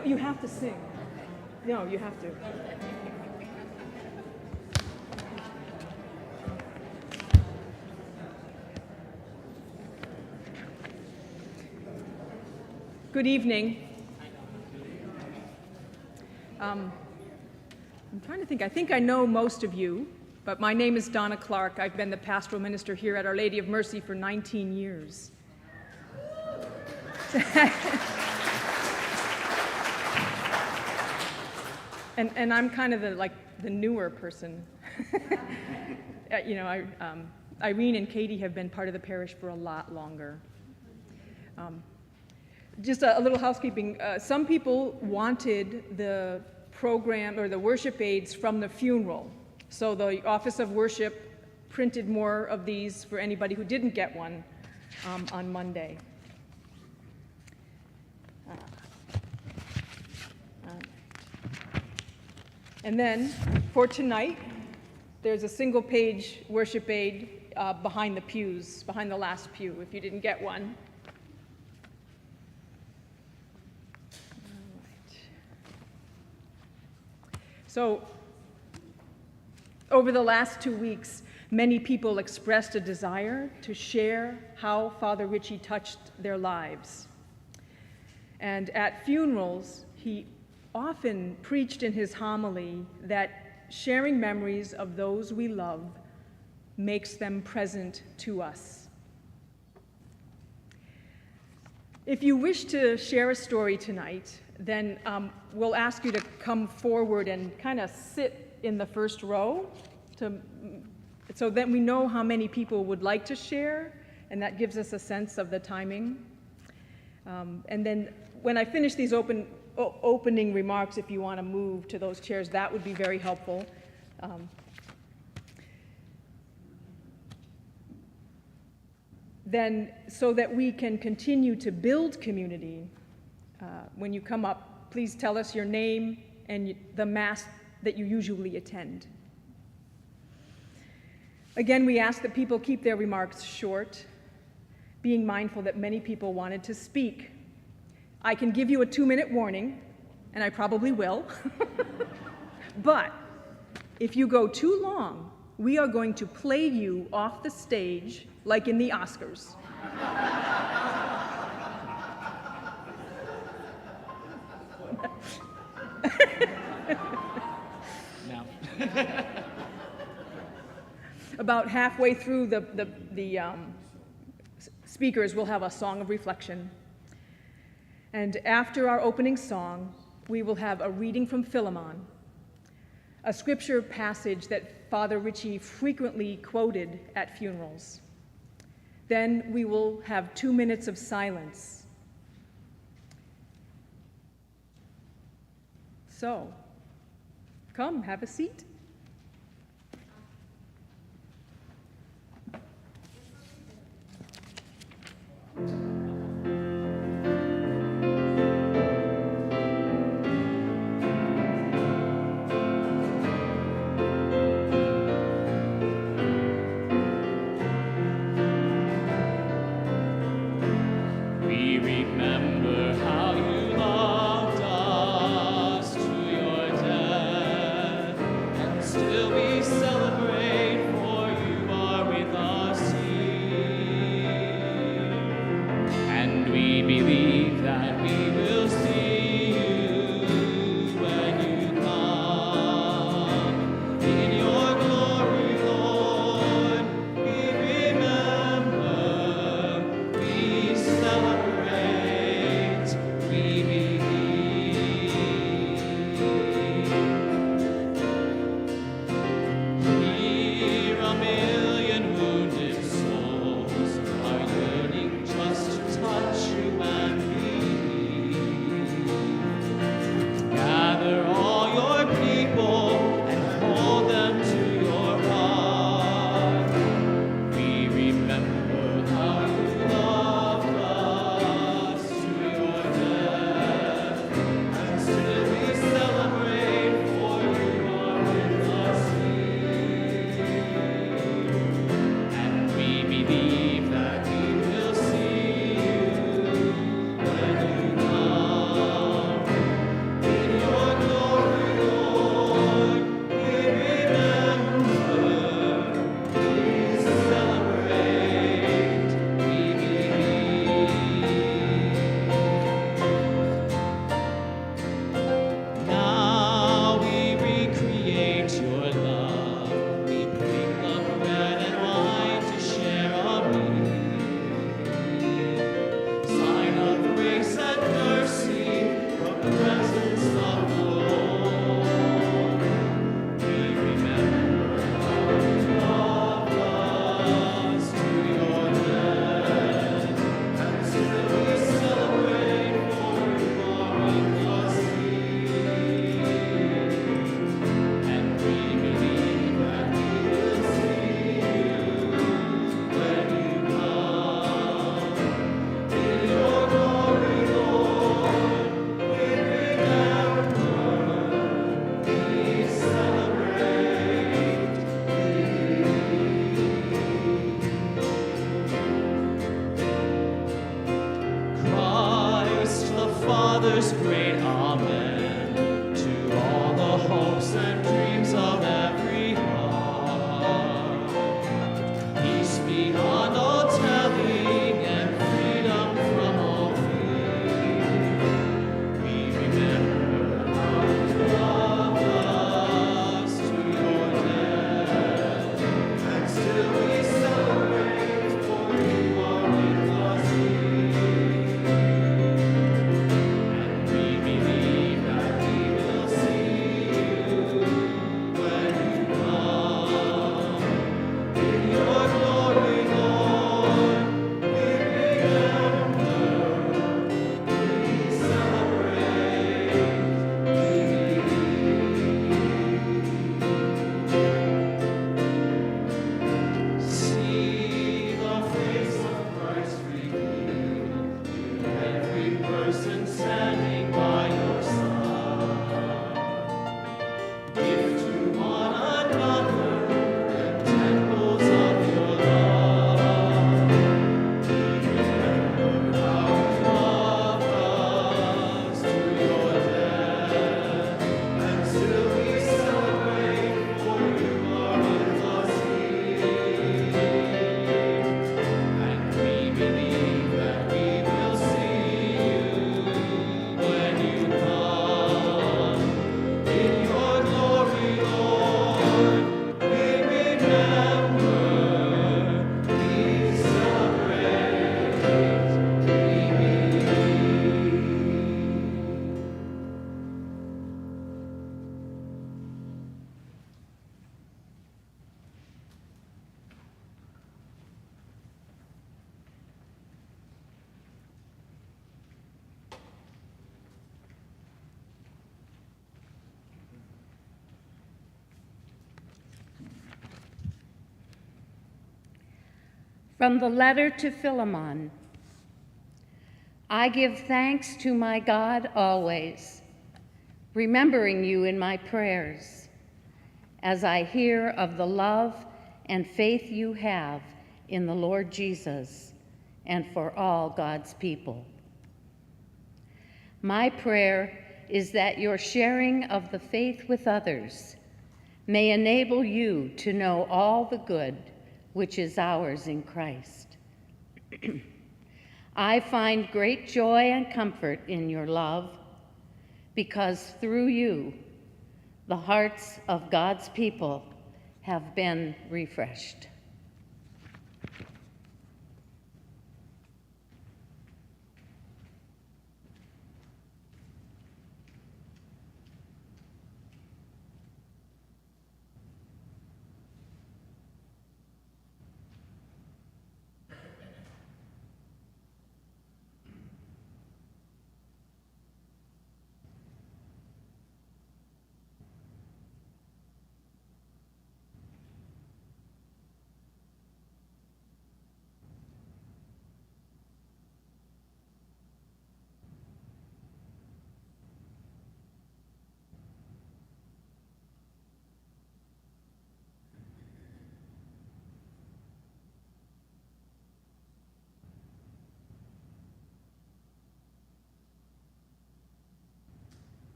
No, you have to sing. No, you have to. Good evening. I'm trying to think. I think I know most of you, but my name is Donna Clark. I've been the pastoral minister here at Our Lady of Mercy for 19 years. And I'm kind of the newer person. Irene and Katie have been part of the parish for a lot longer. Just a little housekeeping. Some people wanted the program or the worship aids from the funeral. So the Office of Worship printed more of these for anybody who didn't get one on Monday. And then for tonight, there's a single page worship aid behind the pews, behind the last pew, if you didn't get one. So, over the last 2 weeks, many people expressed a desire to share how Father Ritchie touched their lives. And at funerals, he often preached in his homily that sharing memories of those we love makes them present to us. If you wish to share a story tonight, then we'll ask you to come forward and kind of sit in the first row so that we know how many people would like to share, and that gives us a sense of the timing. And then when I finish these opening remarks, if you want to move to those chairs, that would be very helpful. Then, so that we can continue to build community, when you come up, please tell us your name and the Mass that you usually attend. Again, we ask that people keep their remarks short, being mindful that many people wanted to speak. I can give you a 2-minute warning, and I probably will, but if you go too long, we are going to play you off the stage like in the Oscars. No. About halfway through the speakers will have a song of reflection. And after our opening song, we will have a reading from Philemon, a scripture passage that Father Ritchie frequently quoted at funerals. Then we will have 2 minutes of silence. So, come, have a seat. most great Amen, to all the hopes and dreams of every heart. Peace beyond all telling and freedom from all fear. We remember how you loved us to your death, and still we celebrate, for you are with us here. And we believe that we will see you when you come. In your glory, Lord, we remember, we celebrate, we see the face of Christ revealed in every person standing by your side. Give to one another the temples of your love. We remember how you loved us to your death, and still we celebrate, for you are with us here. And we believe that we will see you when you come. In your glory, Lord, we remember, we celebrate, we believe. From the letter to Philemon. I give thanks to my God always, remembering you in my prayers, as I hear of the love and faith you have in the Lord Jesus and for all God's people. My prayer is that your sharing of the faith with others may enable you to know all the good which is ours in Christ. I find great joy and comfort in your love, because through you, the hearts of God's people have been refreshed.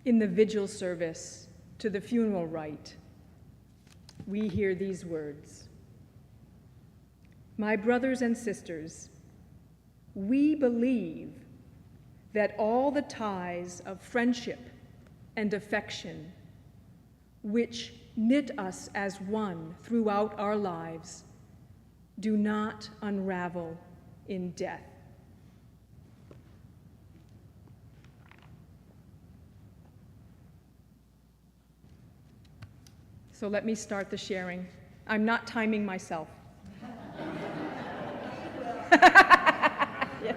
in the vigil service to the funeral rite, we hear these words: "My brothers and sisters, we believe that all the ties of friendship and affection which knit us as one throughout our lives do not unravel in death." So let me start the sharing. I'm not timing myself. Yes.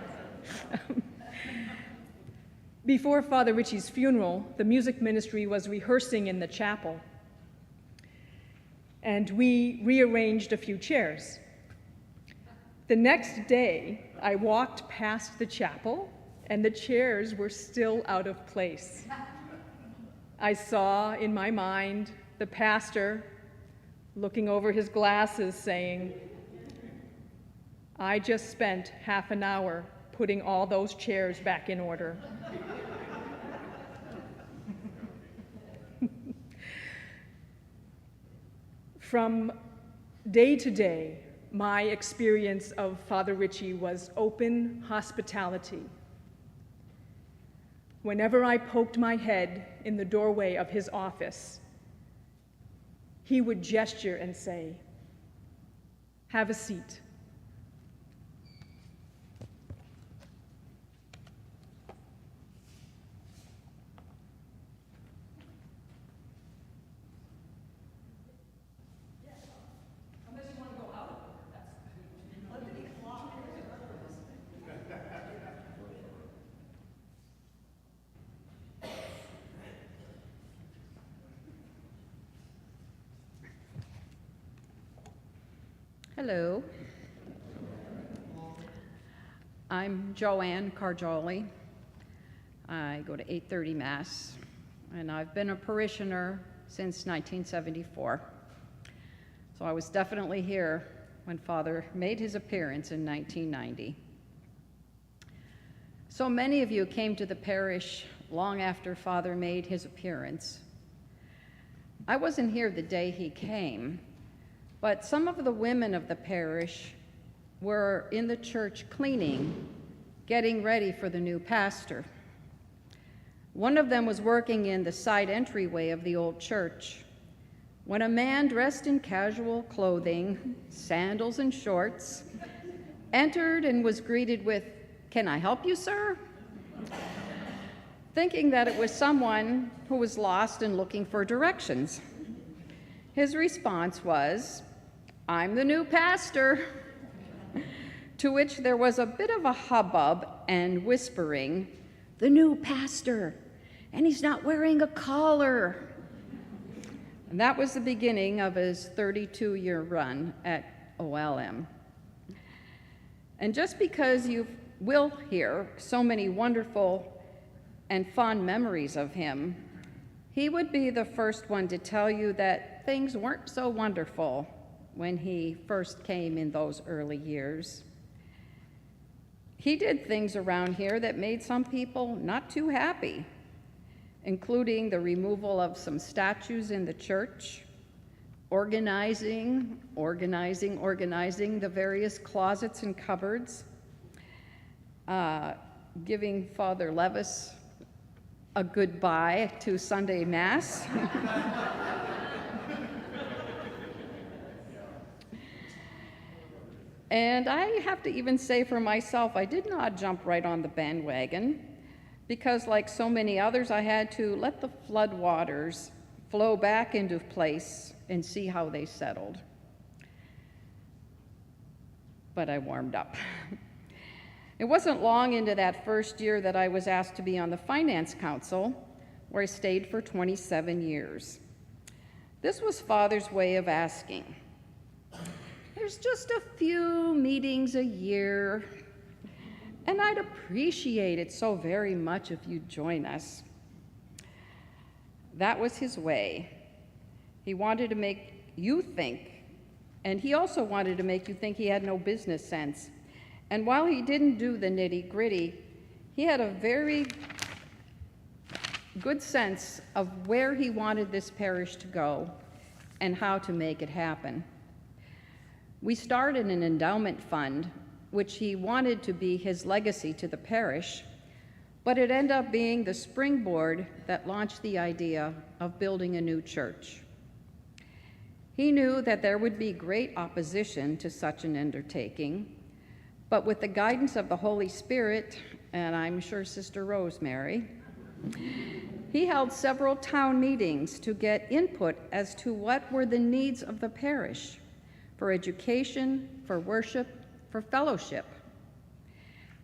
Before Father Ritchie's funeral, the music ministry was rehearsing in the chapel, and we rearranged a few chairs. The next day, I walked past the chapel, and the chairs were still out of place. I saw in my mind the pastor looking over his glasses saying, "I just spent half an hour putting all those chairs back in order." From day to day, my experience of Father Ritchie was open hospitality. Whenever I poked my head in the doorway of his office, he would gesture and say, "Have a seat." Hello. I'm Joanne Cargioli. I go to 8:30 Mass, and I've been a parishioner since 1974. So I was definitely here when Father made his appearance in 1990. So many of you came to the parish long after Father made his appearance. I wasn't here the day he came, but some of the women of the parish were in the church cleaning, getting ready for the new pastor. One of them was working in the side entryway of the old church when a man dressed in casual clothing, sandals and shorts, entered and was greeted with, "Can I help you, sir?" Thinking that it was someone who was lost and looking for directions. His response was, "I'm the new pastor," to which there was a bit of a hubbub and whispering, "The new pastor, and he's not wearing a collar." And that was the beginning of his 32-year run at OLM. And just because you will hear so many wonderful and fond memories of him, he would be the first one to tell you that things weren't so wonderful when he first came in those early years. He did things around here that made some people not too happy, including the removal of some statues in the church, organizing the various closets and cupboards, giving Father Levis a goodbye to Sunday Mass. And I have to even say for myself, I did not jump right on the bandwagon because, like so many others, I had to let the flood waters flow back into place and see how they settled. But I warmed up. It wasn't long into that first year that I was asked to be on the Finance Council, where I stayed for 27 years. This was Father's way of asking, "There's just a few meetings a year, and I'd appreciate it so very much if you'd join us." That was his way. He wanted to make you think, and he also wanted to make you think he had no business sense. And while he didn't do the nitty-gritty, he had a very good sense of where he wanted this parish to go and how to make it happen. We started an endowment fund, which he wanted to be his legacy to the parish, but it ended up being the springboard that launched the idea of building a new church. He knew that there would be great opposition to such an undertaking, but with the guidance of the Holy Spirit, and I'm sure Sister Rosemary, he held several town meetings to get input as to what were the needs of the parish for education, for worship, for fellowship.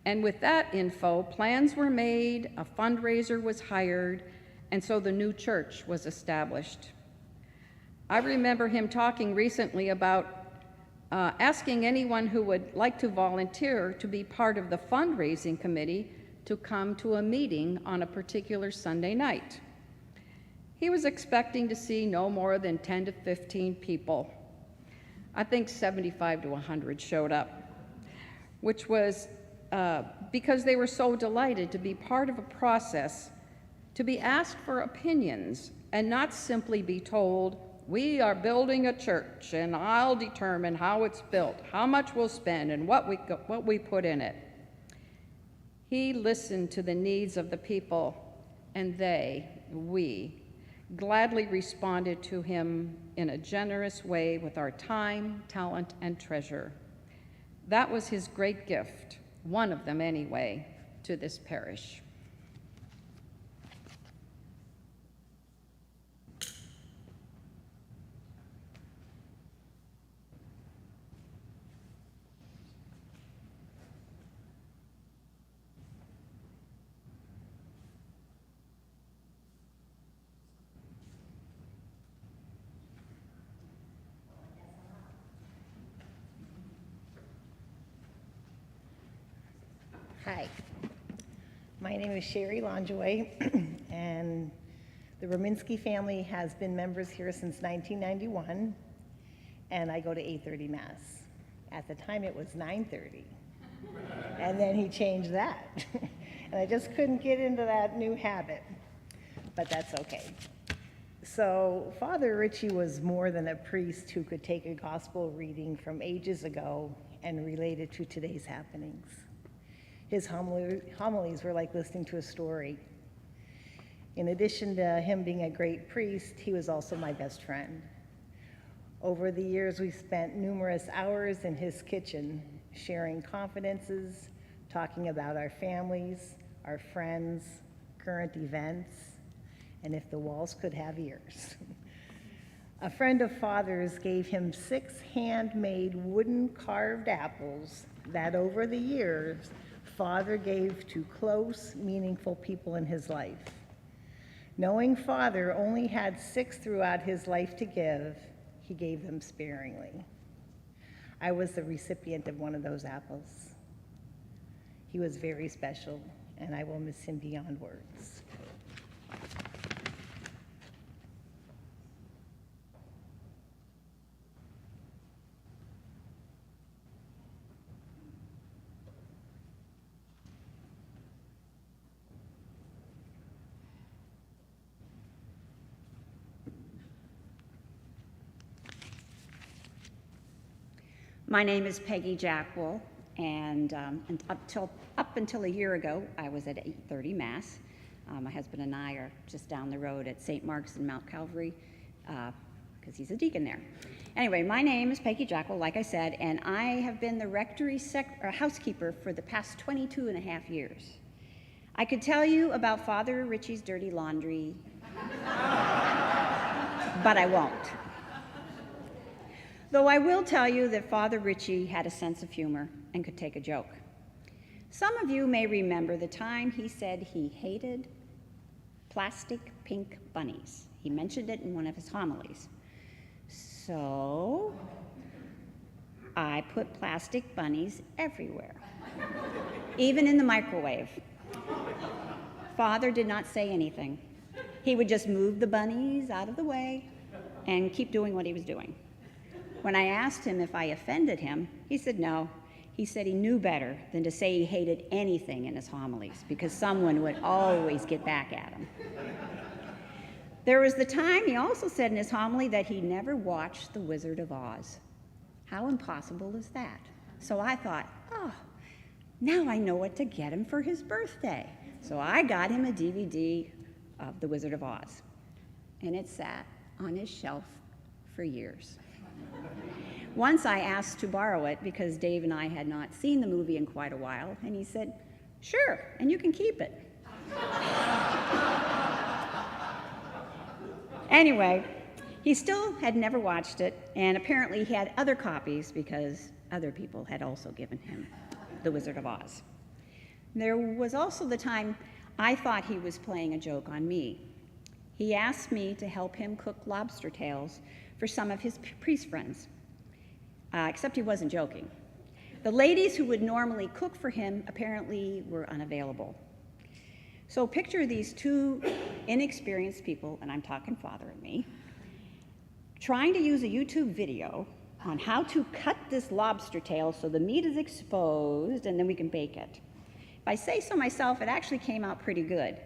And with that info, plans were made, a fundraiser was hired, and so the new church was established. I remember him talking recently about asking anyone who would like to volunteer to be part of the fundraising committee to come to a meeting on a particular Sunday night. He was expecting to see no more than 10 to 15 people. I think 75 to 100 showed up, which was because they were so delighted to be part of a process, to be asked for opinions and not simply be told, we are building a church and I'll determine how it's built, how much we'll spend and what we put in it. He listened to the needs of the people, and we, gladly responded to him in a generous way with our time, talent, and treasure. That was his great gift, one of them anyway, to this parish. Hi, my name is Sherry Lonjoy, and the Rominski family has been members here since 1991, and I go to 8:30 Mass. At the time, it was 9:30, and then he changed that, and I just couldn't get into that new habit, but that's okay. So Father Ritchie was more than a priest who could take a gospel reading from ages ago and relate it to today's happenings. His homilies were like listening to a story. In addition to him being a great priest, he was also my best friend. Over the years, we spent numerous hours in his kitchen, sharing confidences, talking about our families, our friends, current events, and if the walls could have ears. A friend of Father's gave him 6 handmade wooden carved apples that over the years, Father gave to close, meaningful people in his life. Knowing Father only had 6 throughout his life to give, he gave them sparingly. I was the recipient of one of those apples. He was very special, and I will miss him beyond words. My name is Peggy Jackwell, and up until a year ago, I was at 8:30 Mass. My husband and I are just down the road at St. Mark's in Mount Calvary, because he's a deacon there. Anyway, my name is Peggy Jackwell, like I said, and I have been the rectory housekeeper for the past 22 and a half years. I could tell you about Father Ritchie's dirty laundry, but I won't. Though I will tell you that Father Ritchie had a sense of humor and could take a joke. Some of you may remember the time he said he hated plastic pink bunnies. He mentioned it in one of his homilies. So I put plastic bunnies everywhere, even in the microwave. Father did not say anything. He would just move the bunnies out of the way and keep doing what he was doing. When I asked him if I offended him, he said no. he said he knew better than to say he hated anything in his homilies because someone would always get back at him. There was the time he also said in his homily that he never watched The Wizard of Oz. How impossible is that? So I thought, oh, now I know what to get him for his birthday. So I got him a DVD of The Wizard of Oz, and it sat on his shelf for years. Once I asked to borrow it because Dave and I had not seen the movie in quite a while, and he said, sure, and you can keep it. Anyway, he still had never watched it, and apparently he had other copies because other people had also given him The Wizard of Oz. There was also the time I thought he was playing a joke on me. He asked me to help him cook lobster tails for some of his priest friends, except he wasn't joking. The ladies who would normally cook for him apparently were unavailable. So picture these two inexperienced people, and I'm talking Father and me, trying to use a YouTube video on how to cut this lobster tail so the meat is exposed and then we can bake it. If I say so myself, it actually came out pretty good.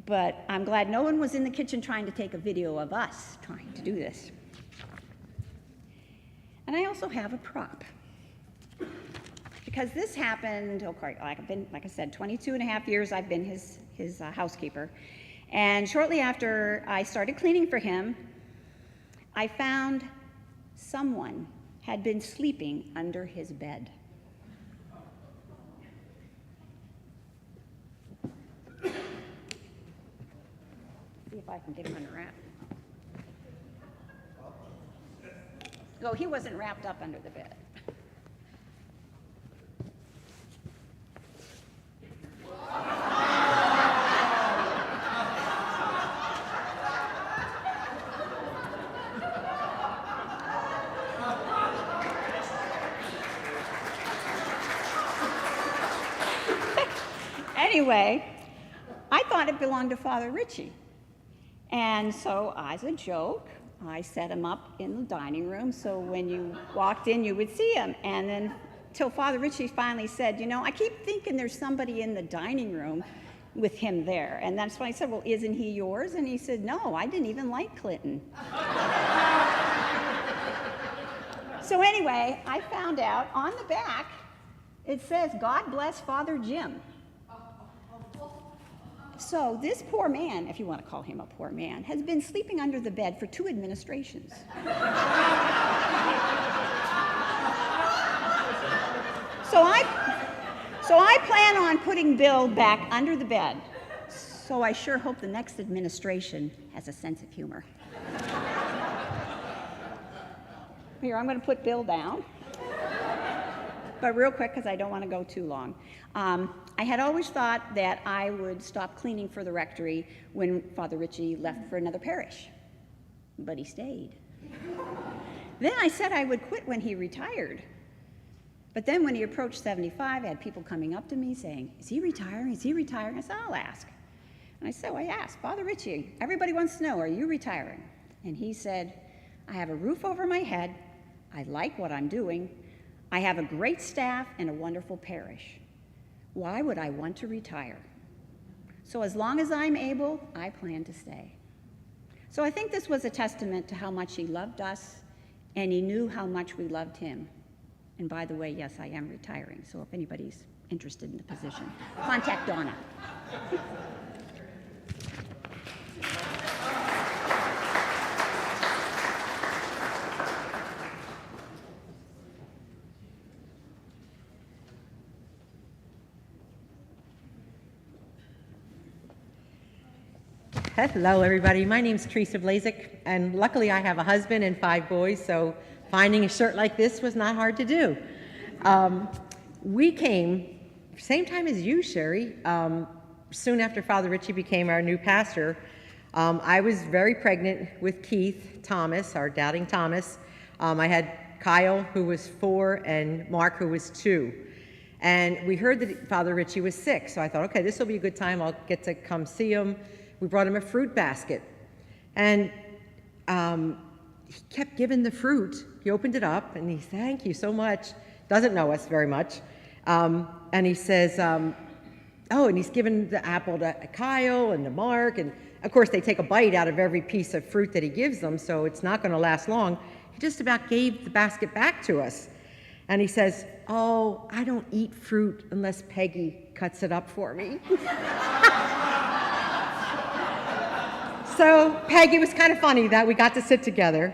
But I'm glad no one was in the kitchen trying to take a video of us trying to do this. And I also have a prop. Because this happened, like I said, 22 and a half years I've been his housekeeper. And shortly after I started cleaning for him, I found someone had been sleeping under his bed. See if I can get him unwrapped. Oh, he wasn't wrapped up under the bed. Anyway, I thought it belonged to Father Ritchie. And so, as a joke, I set him up in the dining room so when you walked in, you would see him. And then, till Father Ritchie finally said, you know, I keep thinking there's somebody in the dining room with him there. And that's when I said, well, isn't he yours? And he said, no, I didn't even like Clinton. So anyway, I found out on the back, it says, God bless Father Jim. So this poor man, if you want to call him a poor man, has been sleeping under the bed for 2 administrations. So I plan on putting Bill back under the bed. So I sure hope the next administration has a sense of humor. Here, I'm going to put Bill down. But real quick, because I don't want to go too long. I had always thought that I would stop cleaning for the rectory when Father Ritchie left for another parish. But he stayed. Then I said I would quit when he retired. But then when he approached 75, I had people coming up to me saying, is he retiring? Is he retiring? I said, I'll ask. And I said, well, I asked, Father Ritchie, everybody wants to know, are you retiring? And he said, I have a roof over my head. I like what I'm doing. I have a great staff and a wonderful parish. Why would I want to retire? So as long as I'm able, I plan to stay. So I think this was a testament to how much he loved us, and he knew how much we loved him. And by the way, yes, I am retiring, so if anybody's interested in the position, contact Donna. Hello, everybody. My name's Teresa Blazik, and luckily I have a husband and 5 boys, so finding a shirt like this was not hard to do. We came, same time as you, Sherry, soon after Father Ritchie became our new pastor. I was very pregnant with Keith Thomas, our doubting Thomas. I had Kyle, who was 4, and Mark, who was 2. And we heard that Father Ritchie was sick, so I thought, okay, this will be a good time. I'll get to come see him. We brought him a fruit basket, and he kept giving the fruit. He opened it up, and he said, thank you so much. doesn't know us very much. And he says, oh, and he's given the apple to Kyle and to Mark, and of course they take a bite out of every piece of fruit that he gives them, so it's not going to last long. He just about gave the basket back to us. And he says, oh, I don't eat fruit unless Peggy cuts it up for me. So Peggy, was kind of funny that we got to sit together.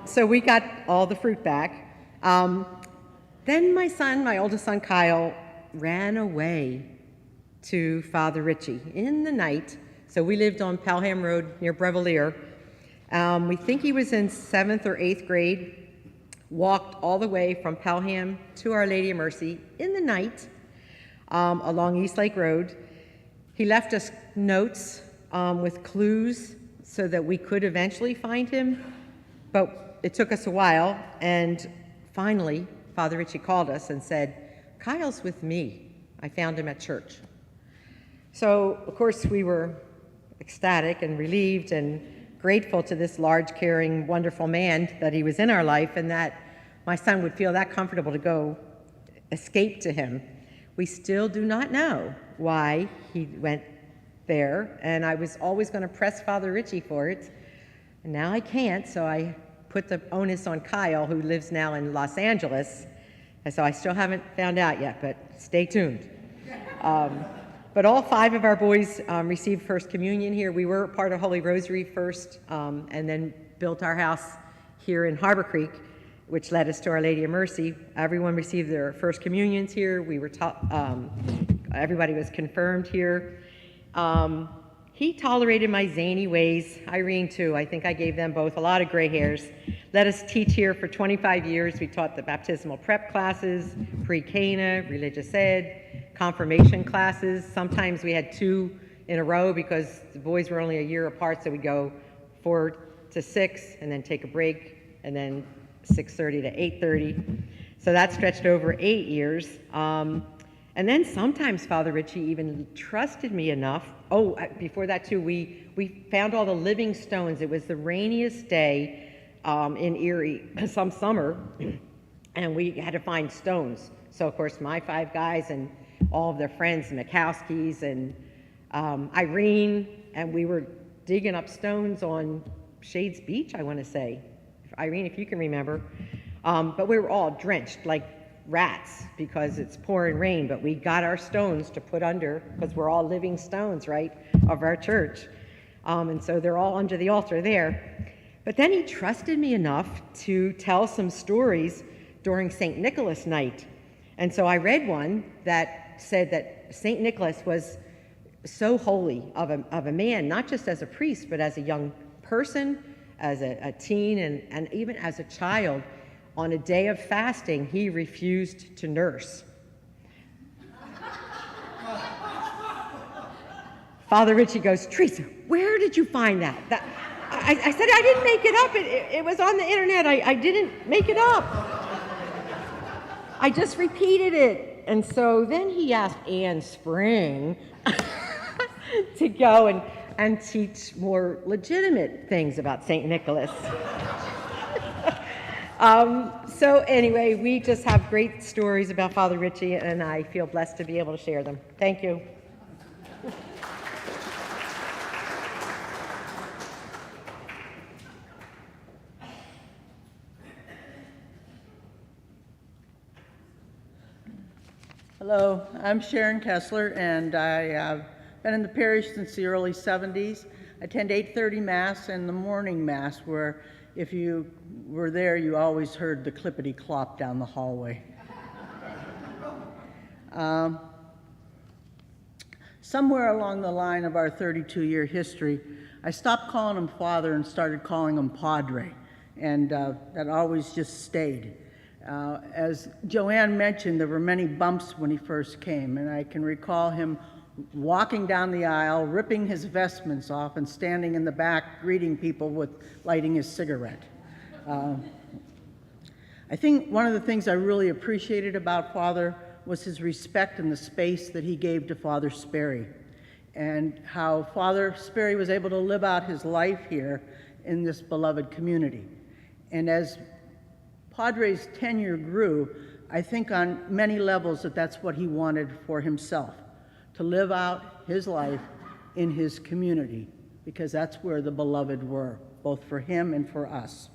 So we got all the fruit back. Then my oldest son Kyle, ran away to Father Ritchie in the night. So we lived on Pelham Road near Brevalier. We think he was in 7th or 8th grade, walked all the way from Pelham to Our Lady of Mercy in the night along East Lake Road. He left us notes with clues so that we could eventually find him, but it took us a while, and finally Father Ritchie called us and said, Kyle's with me. I found him at church. So, of course, we were ecstatic and relieved and grateful to this large, caring, wonderful man that he was in our life, and that my son would feel that comfortable to go escape to him. We still do not know why he went there, and I was always going to press Father Ritchie for it, and now I can't, so I put the onus on Kyle, who lives now in Los Angeles, and so I still haven't found out yet, but stay tuned. But all 5 of our boys received First Communion here. We were part of Holy Rosary first, and then built our house here in Harbor Creek, which led us to Our Lady of Mercy. Everyone received their First Communions here. We were everybody was confirmed here. He tolerated my zany ways. Irene, too. I think I gave them both a lot of gray hairs. Let us teach here for 25 years. We taught the baptismal prep classes, pre-Cana, religious ed, confirmation classes. Sometimes we had 2 in a row because the boys were only a year apart, so we'd go 4 to 6 and then take a break, and then 6:30 to 8:30. So that stretched over 8 years. And then sometimes Father Ritchie even trusted me enough. Oh, before that too, we found all the living stones. It was the rainiest day in Erie, some summer, and we had to find stones. So of course my 5 guys and all of their friends, Mikowskis and Irene, and we were digging up stones on Shades Beach, I want to say. Irene, if you can remember. But we were all drenched like rats because it's pouring rain, but we got our stones to put under, because we're all living stones, right, of our church. And so they're all under the altar there. But then he trusted me enough to tell some stories during St. Nicholas night. And so I read one that said that St. Nicholas was so holy of a man, not just as a priest, but as a young person, as a teen, and even as a child. On a day of fasting, he refused to nurse. Father Ritchie goes, Teresa, where did you find that? I said, I didn't make it up. It was on the internet. I didn't make it up. I just repeated it. And so then he asked Anne Spring to go and teach more legitimate things about St. Nicholas. So anyway, we just have great stories about Father Ritchie, and I feel blessed to be able to share them. Thank you. Hello, I'm Sharon Kessler, and I have been in the parish since the early 70s. I attend 8:30 Mass and the morning Mass, where if you were there, you always heard the clippity-clop down the hallway. Somewhere along the line of our 32-year history, I stopped calling him Father and started calling him Padre, and that always just stayed. As Joanne mentioned, there were many bumps when he first came, and I can recall him walking down the aisle, ripping his vestments off, and standing in the back greeting people with lighting his cigarette. I think one of the things I really appreciated about Father was his respect and the space that he gave to Father Sperry, and how Father Sperry was able to live out his life here in this beloved community. And as Padre's tenure grew, I think on many levels that that's what he wanted for himself, to live out his life in his community, because that's where the beloved were, both for him and for us.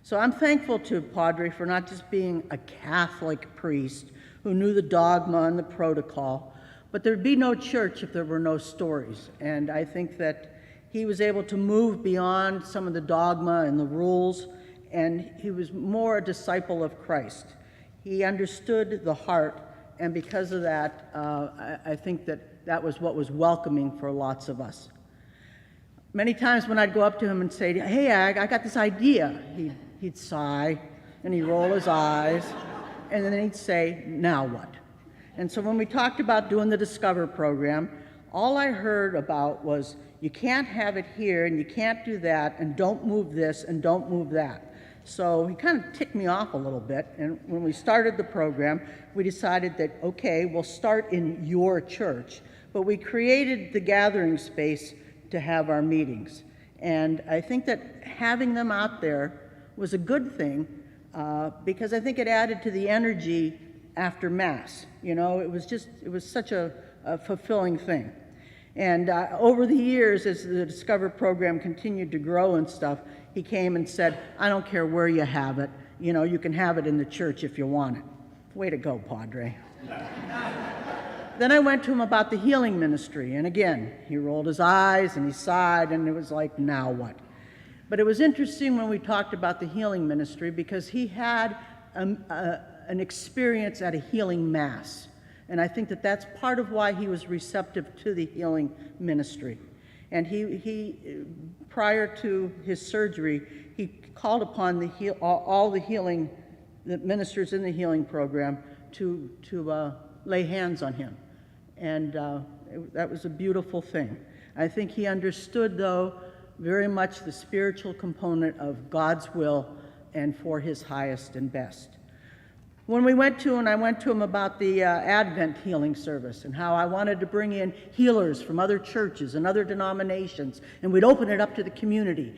So I'm thankful to Padre for not just being a Catholic priest who knew the dogma and the protocol, but there'd be no church if there were no stories. And I think that he was able to move beyond some of the dogma and the rules, and he was more a disciple of Christ. He understood the heart, and because of that, I think that that was what was welcoming for lots of us. Many times when I'd go up to him and say, hey, I got this idea, he'd sigh, and he'd roll his eyes, and then he'd say, now what? And so when we talked about doing the Discover program, all I heard about was, you can't have it here, and you can't do that, and don't move this, and don't move that. So he kind of ticked me off a little bit, and when we started the program, we decided that, okay, we'll start in your church, but we created the gathering space to have our meetings. And I think that having them out there was a good thing, because I think it added to the energy after Mass. You know, it was such a fulfilling thing. And over the years, as the Discover program continued to grow and stuff, he came and said, I don't care where you have it, you know, you can have it in the church if you want it. Way to go, Padre. Then I went to him about the healing ministry, and again, he rolled his eyes and he sighed, and it was like, now what? But it was interesting when we talked about the healing ministry, because he had an experience at a healing Mass. And I think that that's part of why he was receptive to the healing ministry. And he prior to his surgery, he called upon all the ministers in the healing program to lay hands on him. And that was a beautiful thing. I think he understood, though, very much the spiritual component of God's will and for his highest and best. When I went to him about the Advent healing service and how I wanted to bring in healers from other churches and other denominations, and we'd open it up to the community.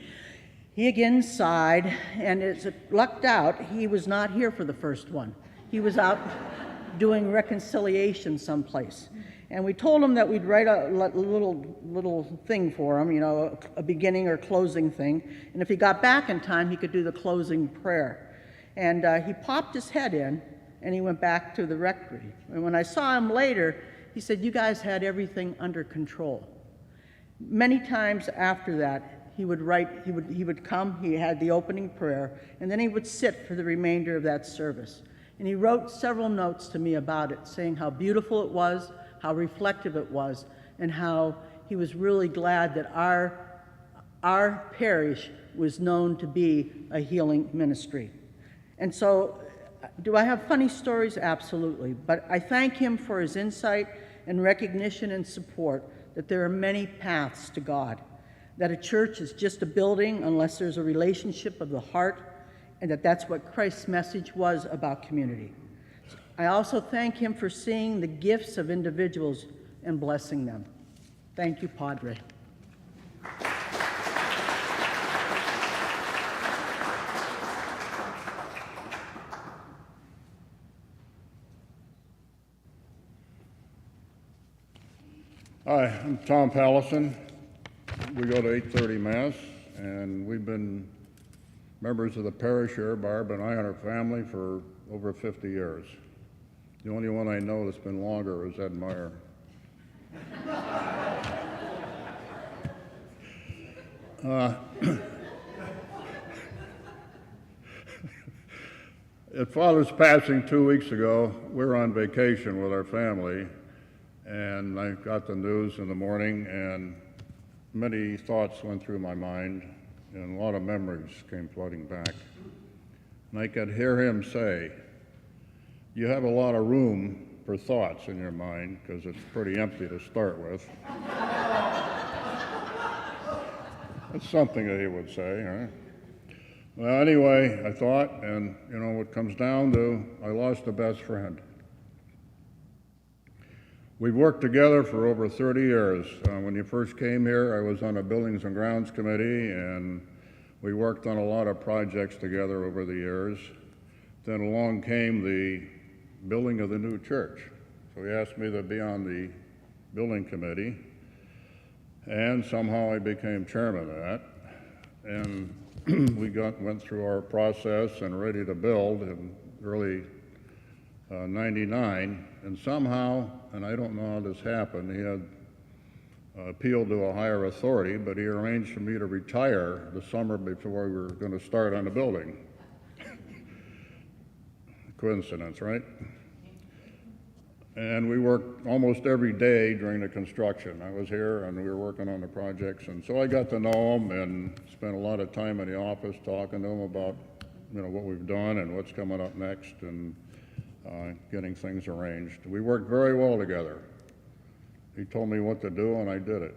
He again sighed, and as it lucked out, he was not here for the first one. He was out doing reconciliation someplace. And we told him that we'd write a little thing for him, you know, a beginning or closing thing. And if he got back in time, he could do the closing prayer. And he popped his head in, and he went back to the rectory. And when I saw him later, he said, you guys had everything under control. Many times after that, he would come, he had the opening prayer, and then he would sit for the remainder of that service. And he wrote several notes to me about it, saying how beautiful it was, how reflective it was, and how he was really glad that our parish was known to be a healing ministry. And so, do I have funny stories? Absolutely. But I thank him for his insight and recognition and support that there are many paths to God, that a church is just a building unless there's a relationship of the heart, and that that's what Christ's message was about community. I also thank him for seeing the gifts of individuals and blessing them. Thank you, Padre. Hi, I'm Tom Pallison. We go to 8:30 Mass, and we've been members of the parish here, Barb and I and our family, for over 50 years. The only one I know that's been longer is Ed Meyer. At Father's passing 2 weeks ago, we were on vacation with our family, and I got the news in the morning, and many thoughts went through my mind, and a lot of memories came flooding back. And I could hear him say, you have a lot of room for thoughts in your mind, because it's pretty empty to start with. That's something that he would say, right? Well, anyway, I thought, and you know, what comes down to, I lost a best friend. We've worked together for over 30 years. When you first came here, I was on a Buildings and Grounds Committee, and we worked on a lot of projects together over the years. Then along came the building of the new church. So he asked me to be on the building committee, and somehow I became chairman of that. And we went through our process and ready to build in early 99, and somehow, and I don't know how this happened, he had appealed to a higher authority, but he arranged for me to retire the summer before we were going to start on the building. Coincidence, right? And we worked almost every day during the construction. I was here and we were working on the projects, and so I got to know him and spent a lot of time in the office talking to him about, what we've done and what's coming up next, and getting things arranged. We worked very well together. He told me what to do and I did it.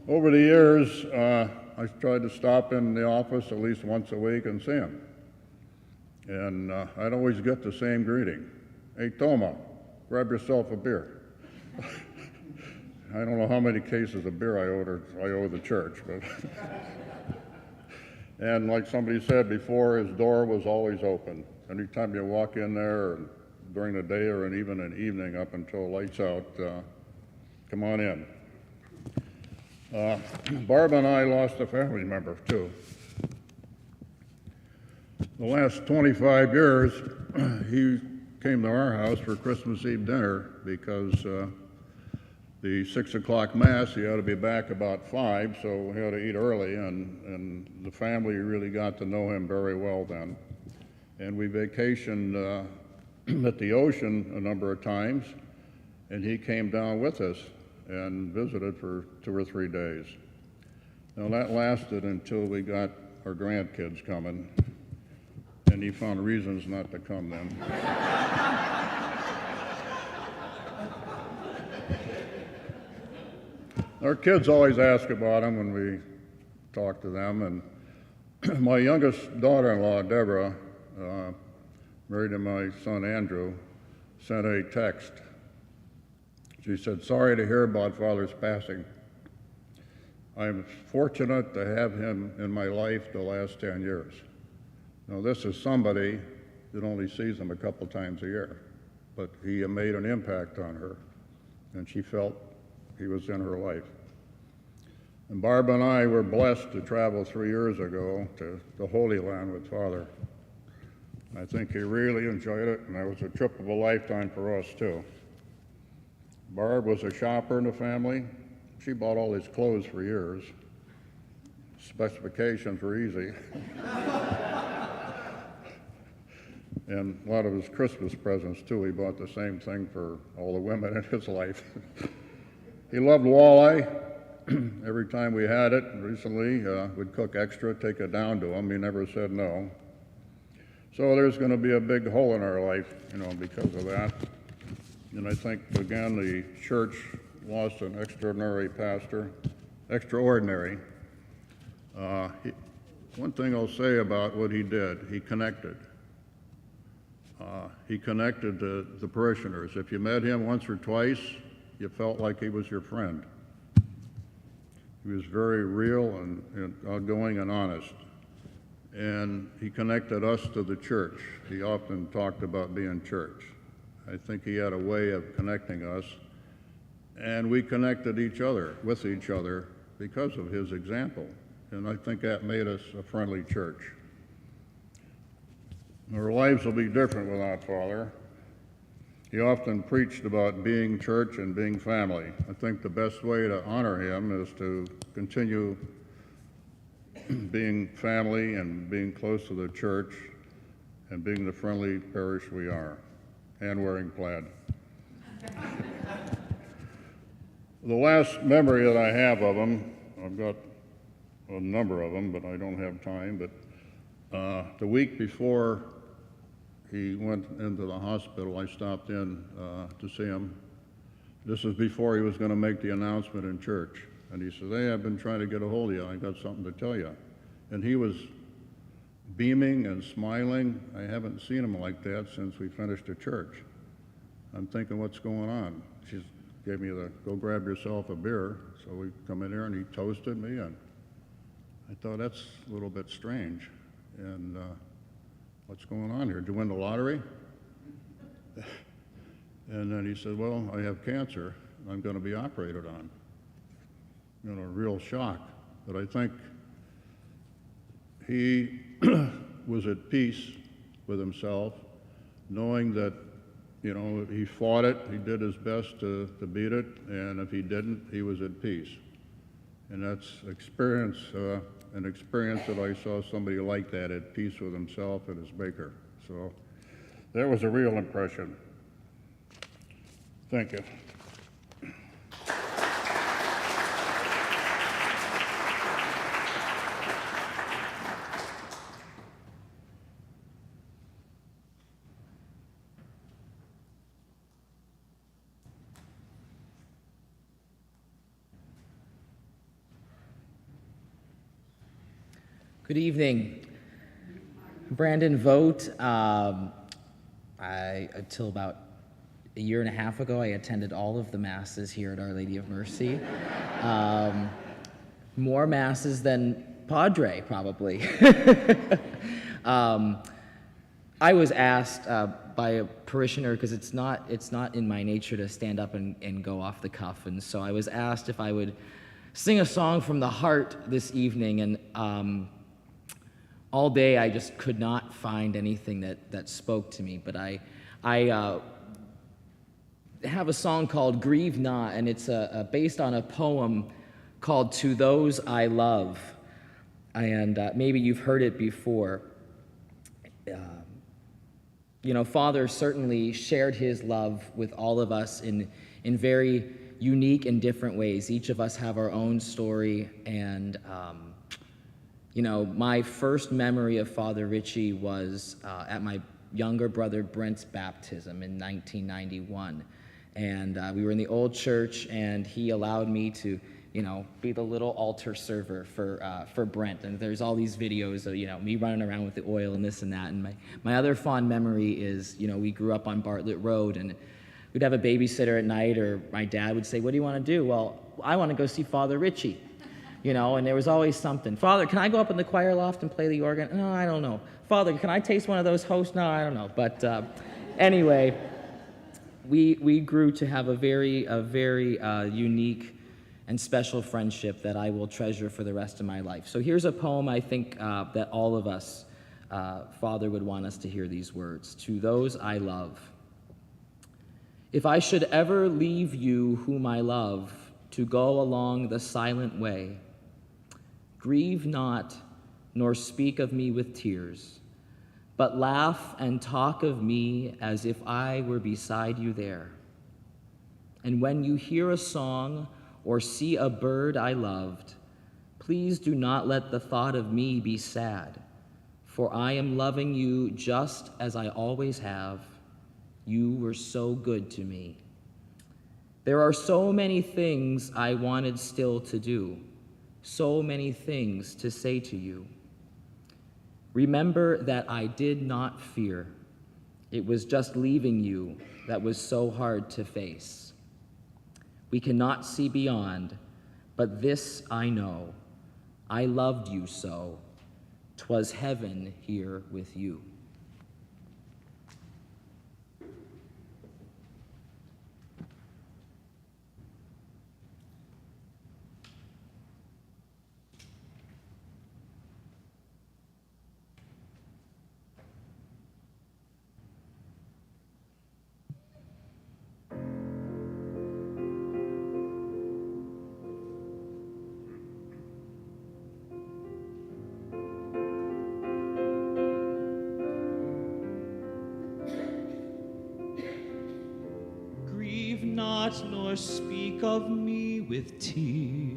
Over the years, I tried to stop in the office at least once a week and see him. And I'd always get the same greeting. Hey, Toma, grab yourself a beer. I don't know how many cases of beer I owe the church, but and like somebody said before, his door was always open. Anytime you walk in there, during the day or even an evening up until lights out, come on in. Barb and I lost a family member too. The last 25 years, he came to our house for Christmas Eve dinner because the 6 o'clock mass, he had to be back about 5, so we had to eat early, and the family really got to know him very well then. And we vacationed at the ocean a number of times, and he came down with us and visited for 2 or 3 days. Now that lasted until we got our grandkids coming, and he found reasons not to come then. Our kids always ask about him when we talk to them, and my youngest daughter-in-law, Deborah, married to my son Andrew, sent a text. She said, "Sorry to hear about Father's passing. I'm fortunate to have him in my life the last 10 years. Now this is somebody that only sees him a couple times a year, but he made an impact on her, and she felt he was in her life." And Barb and I were blessed to travel 3 years ago to the Holy Land with Father. I think he really enjoyed it, and that was a trip of a lifetime for us too. Barb was a shopper in the family. She bought all his clothes for years. Specifications were easy. And a lot of his Christmas presents too. He bought the same thing for all the women in his life. He loved walleye. Every time we had it, recently, we'd cook extra, take it down to him. He never said no. So there's going to be a big hole in our life, because of that. And I think, again, the church lost an extraordinary pastor. Extraordinary. One thing I'll say about what he did, he connected. He connected the parishioners. If you met him once or twice, you felt like he was your friend. He was very real and outgoing and honest. And he connected us to the church. He often talked about being church. I think he had a way of connecting us, and we connected with each other because of his example. And I think that made us a friendly church. Our lives will be different without Father. He often preached about being church and being family. I think the best way to honor him is to continue being family and being close to the church and being the friendly parish we are, and wearing plaid. The last memory that I have of him, I've got a number of them, but I don't have time, but the week before he went into the hospital, I stopped in to see him. This was before he was going to make the announcement in church. And he said, "Hey, I've been trying to get a hold of you. I got something to tell you." And he was beaming and smiling. I haven't seen him like that since we finished the church. I'm thinking, what's going on? gave me the go grab yourself a beer. So we come in here and he toasted me, and I thought that's a little bit strange. And what's going on here? Did you win the lottery? And then he said, well, I have cancer. I'm going to be operated on. You know, real shock. But I think he was at peace with himself, knowing that, you know, he fought it, he did his best to beat it, and if he didn't, he was at peace. And that's an experience that I saw somebody like that, at peace with himself and his maker. So that was a real impression. Thank you. Good evening. Brandon Vogt. Until about a year and a half ago, I attended all of the masses here at Our Lady of Mercy. More masses than Padre, probably. I was asked by a parishioner, because it's not in my nature to stand up and go off the cuff, and so I was asked if I would sing a song from the heart this evening, and all day I just could not find anything that spoke to me, but I have a song called Grieve Not, and it's based on a poem called To Those I Love, and maybe you've heard it before. You know, Father certainly shared his love with all of us in very unique and different ways. Each of us have our own story, and you know, my first memory of Father Ritchie was at my younger brother Brent's baptism in 1991. And we were in the old church, and he allowed me to, you know, be the little altar server for Brent. And there's all these videos of, you know, me running around with the oil and this and that. And my other fond memory is, you know, we grew up on Bartlett Road, and we'd have a babysitter at night, or my dad would say, what do you want to do? Well, I want to go see Father Ritchie. You know, and there was always something. Father, can I go up in the choir loft and play the organ? No, I don't know. Father, can I taste one of those hosts? No, I don't know. But anyway, we grew to have a very unique and special friendship that I will treasure for the rest of my life. So here's a poem I think that all of us, Father would want us to hear these words. To those I love. If I should ever leave you whom I love, to go along the silent way, grieve not, nor speak of me with tears, but laugh and talk of me as if I were beside you there. And when you hear a song or see a bird I loved, please do not let the thought of me be sad, for I am loving you just as I always have. You were so good to me. There are so many things I wanted still to do, so many things to say to you. Remember that I did not fear. It was just leaving you that was so hard to face. We cannot see beyond, but this I know. I loved you so. 'Twas heaven here with you. Grieve not, nor speak of me with tears,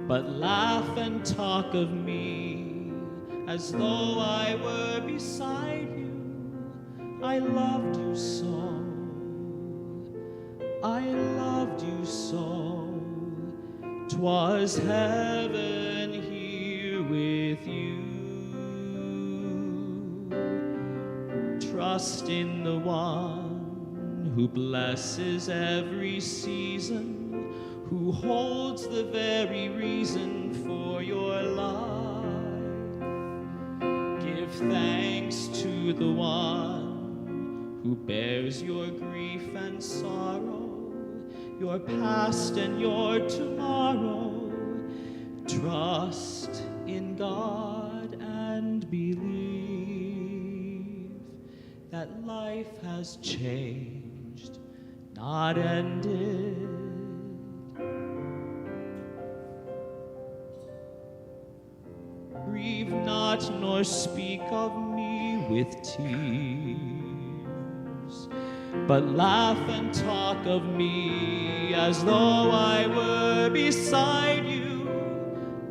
but laugh and talk of me as though I were beside you. I loved you so. I loved you so. 'Twas heaven here with you. Trust in the one who blesses every season, who holds the very reason for your life. Give thanks to the one who bears your grief and sorrow, your past and your tomorrow. Trust in God and believe that life has changed, not ended. Grieve not nor speak of me with tears, but laugh and talk of me as though I were beside you.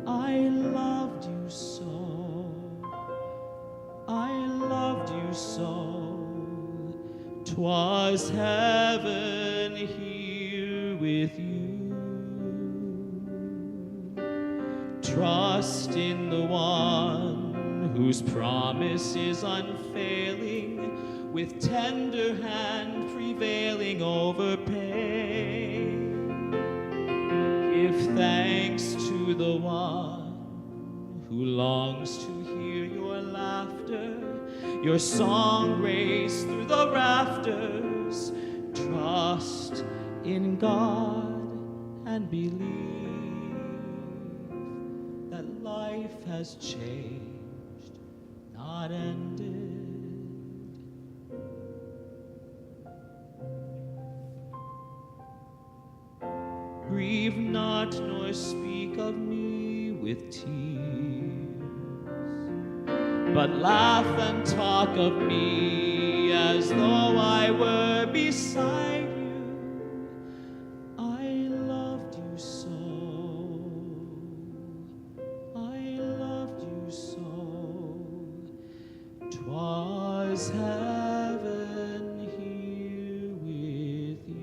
I loved you so, I loved you so. 'Twas heaven here with you. Trust in the one whose promise is unfailing, with tender hand prevailing over pain. Give thanks to the one who longs to hear your laughter, your song race through the rafters. Trust in God and believe that life has changed, not ended. Grieve not nor speak of me with tears, but laugh and talk of me as though I were beside you. I loved you so, I loved you so. 'Twas heaven here with you.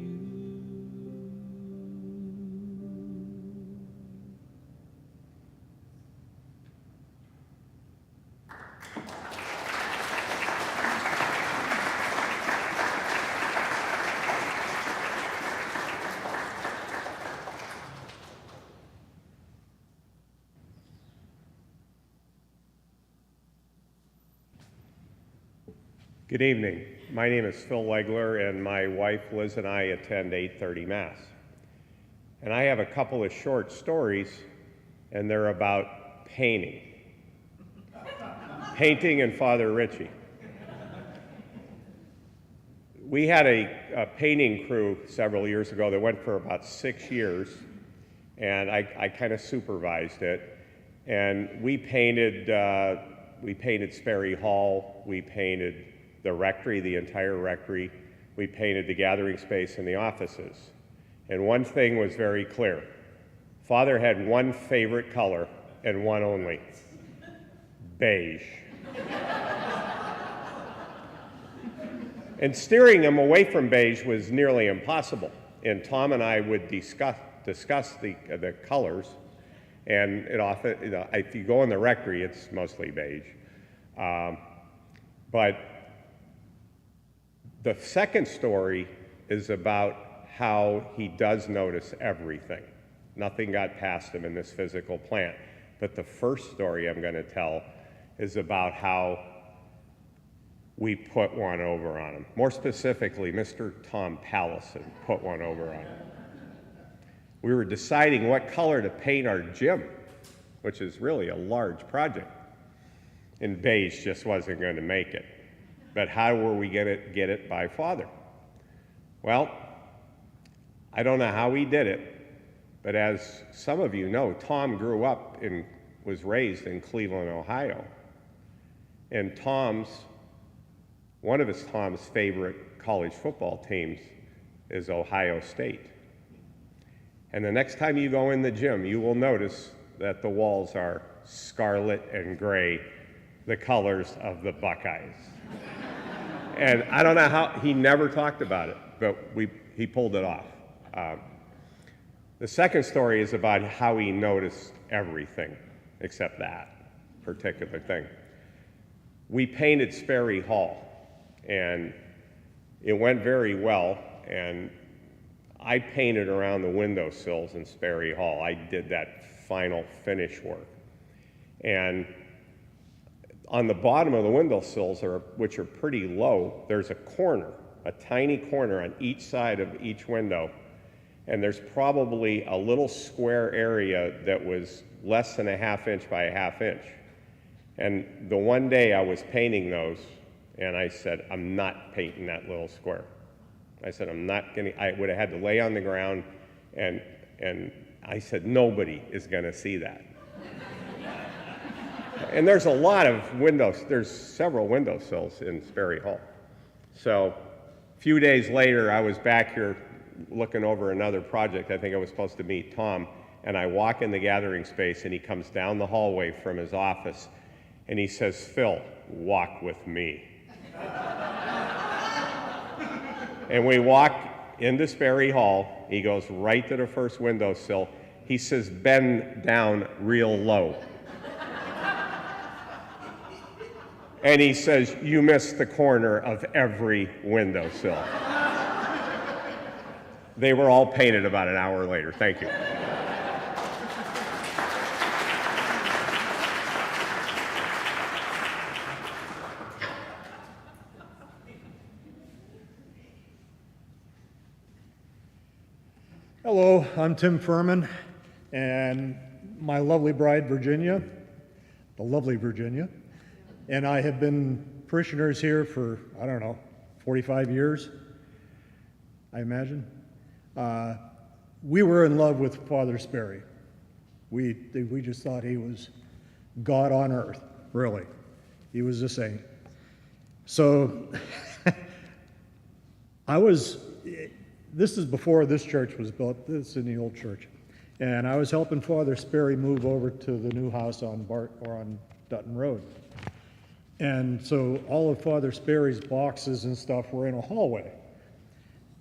Good evening. My name is Phil Legler, and my wife Liz and I attend 8:30 Mass. And I have a couple of short stories, and they're about painting. Painting and Father Ritchie. We had a painting crew several years ago that went for about 6 years, and I kind of supervised it. And we painted Sperry Hall, we painted the rectory, the entire rectory. We painted the gathering space and the offices. And one thing was very clear. Father had one favorite color and one only: beige. And steering him away from beige was nearly impossible. And Tom and I would discuss the colors. And it often, if you go in the rectory, it's mostly beige. But the second story is about how he does notice everything. Nothing got past him in this physical plant. But the first story I'm going to tell is about how we put one over on him. More specifically, Mr. Tom Pallison put one over on him. We were deciding what color to paint our gym, which is really a large project. And beige just wasn't going to make it. But how were we going to get it by Father? Well, I don't know how he did it, but as some of you know, Tom grew up and was raised in Cleveland, Ohio. And one of Tom's favorite college football teams is Ohio State. And the next time you go in the gym, you will notice that the walls are scarlet and gray, the colors of the Buckeyes. And I don't know how, he never talked about it, but he pulled it off. The second story is about how he noticed everything except that particular thing. We painted Sperry Hall, and it went very well. and I painted around the windowsills in Sperry Hall. I did that final finish work. And on the bottom of the windowsills, which are pretty low, there's a corner, a tiny corner on each side of each window. And there's probably a little square area that was less than a ½ inch by a ½ inch. And the one day I was painting those, and I said, I'm not painting that little square. I said, I would have had to lay on the ground, and I said, nobody is gonna see that. And there's a lot of windows, there's several windowsills in Sperry Hall. So a few days later, I was back here looking over another project. I think I was supposed to meet Tom, and I walk in the gathering space, and he comes down the hallway from his office, and he says, Phil, walk with me. And we walk into Sperry Hall. He goes right to the first windowsill. He says, bend down real low. And he says, you missed the corner of every windowsill. They were all painted about an hour later. Thank you. Hello, I'm Tim Furman, and my lovely bride, Virginia, the lovely Virginia, and I have been parishioners here for, I don't know, 45 years, I imagine. We were in love with Father Sperry. We just thought he was God on earth, really. He was a saint. So this is before this church was built. This is in the old church. And I was helping Father Sperry move over to the new house on Dutton Road. And so all of Father Sperry's boxes and stuff were in a hallway.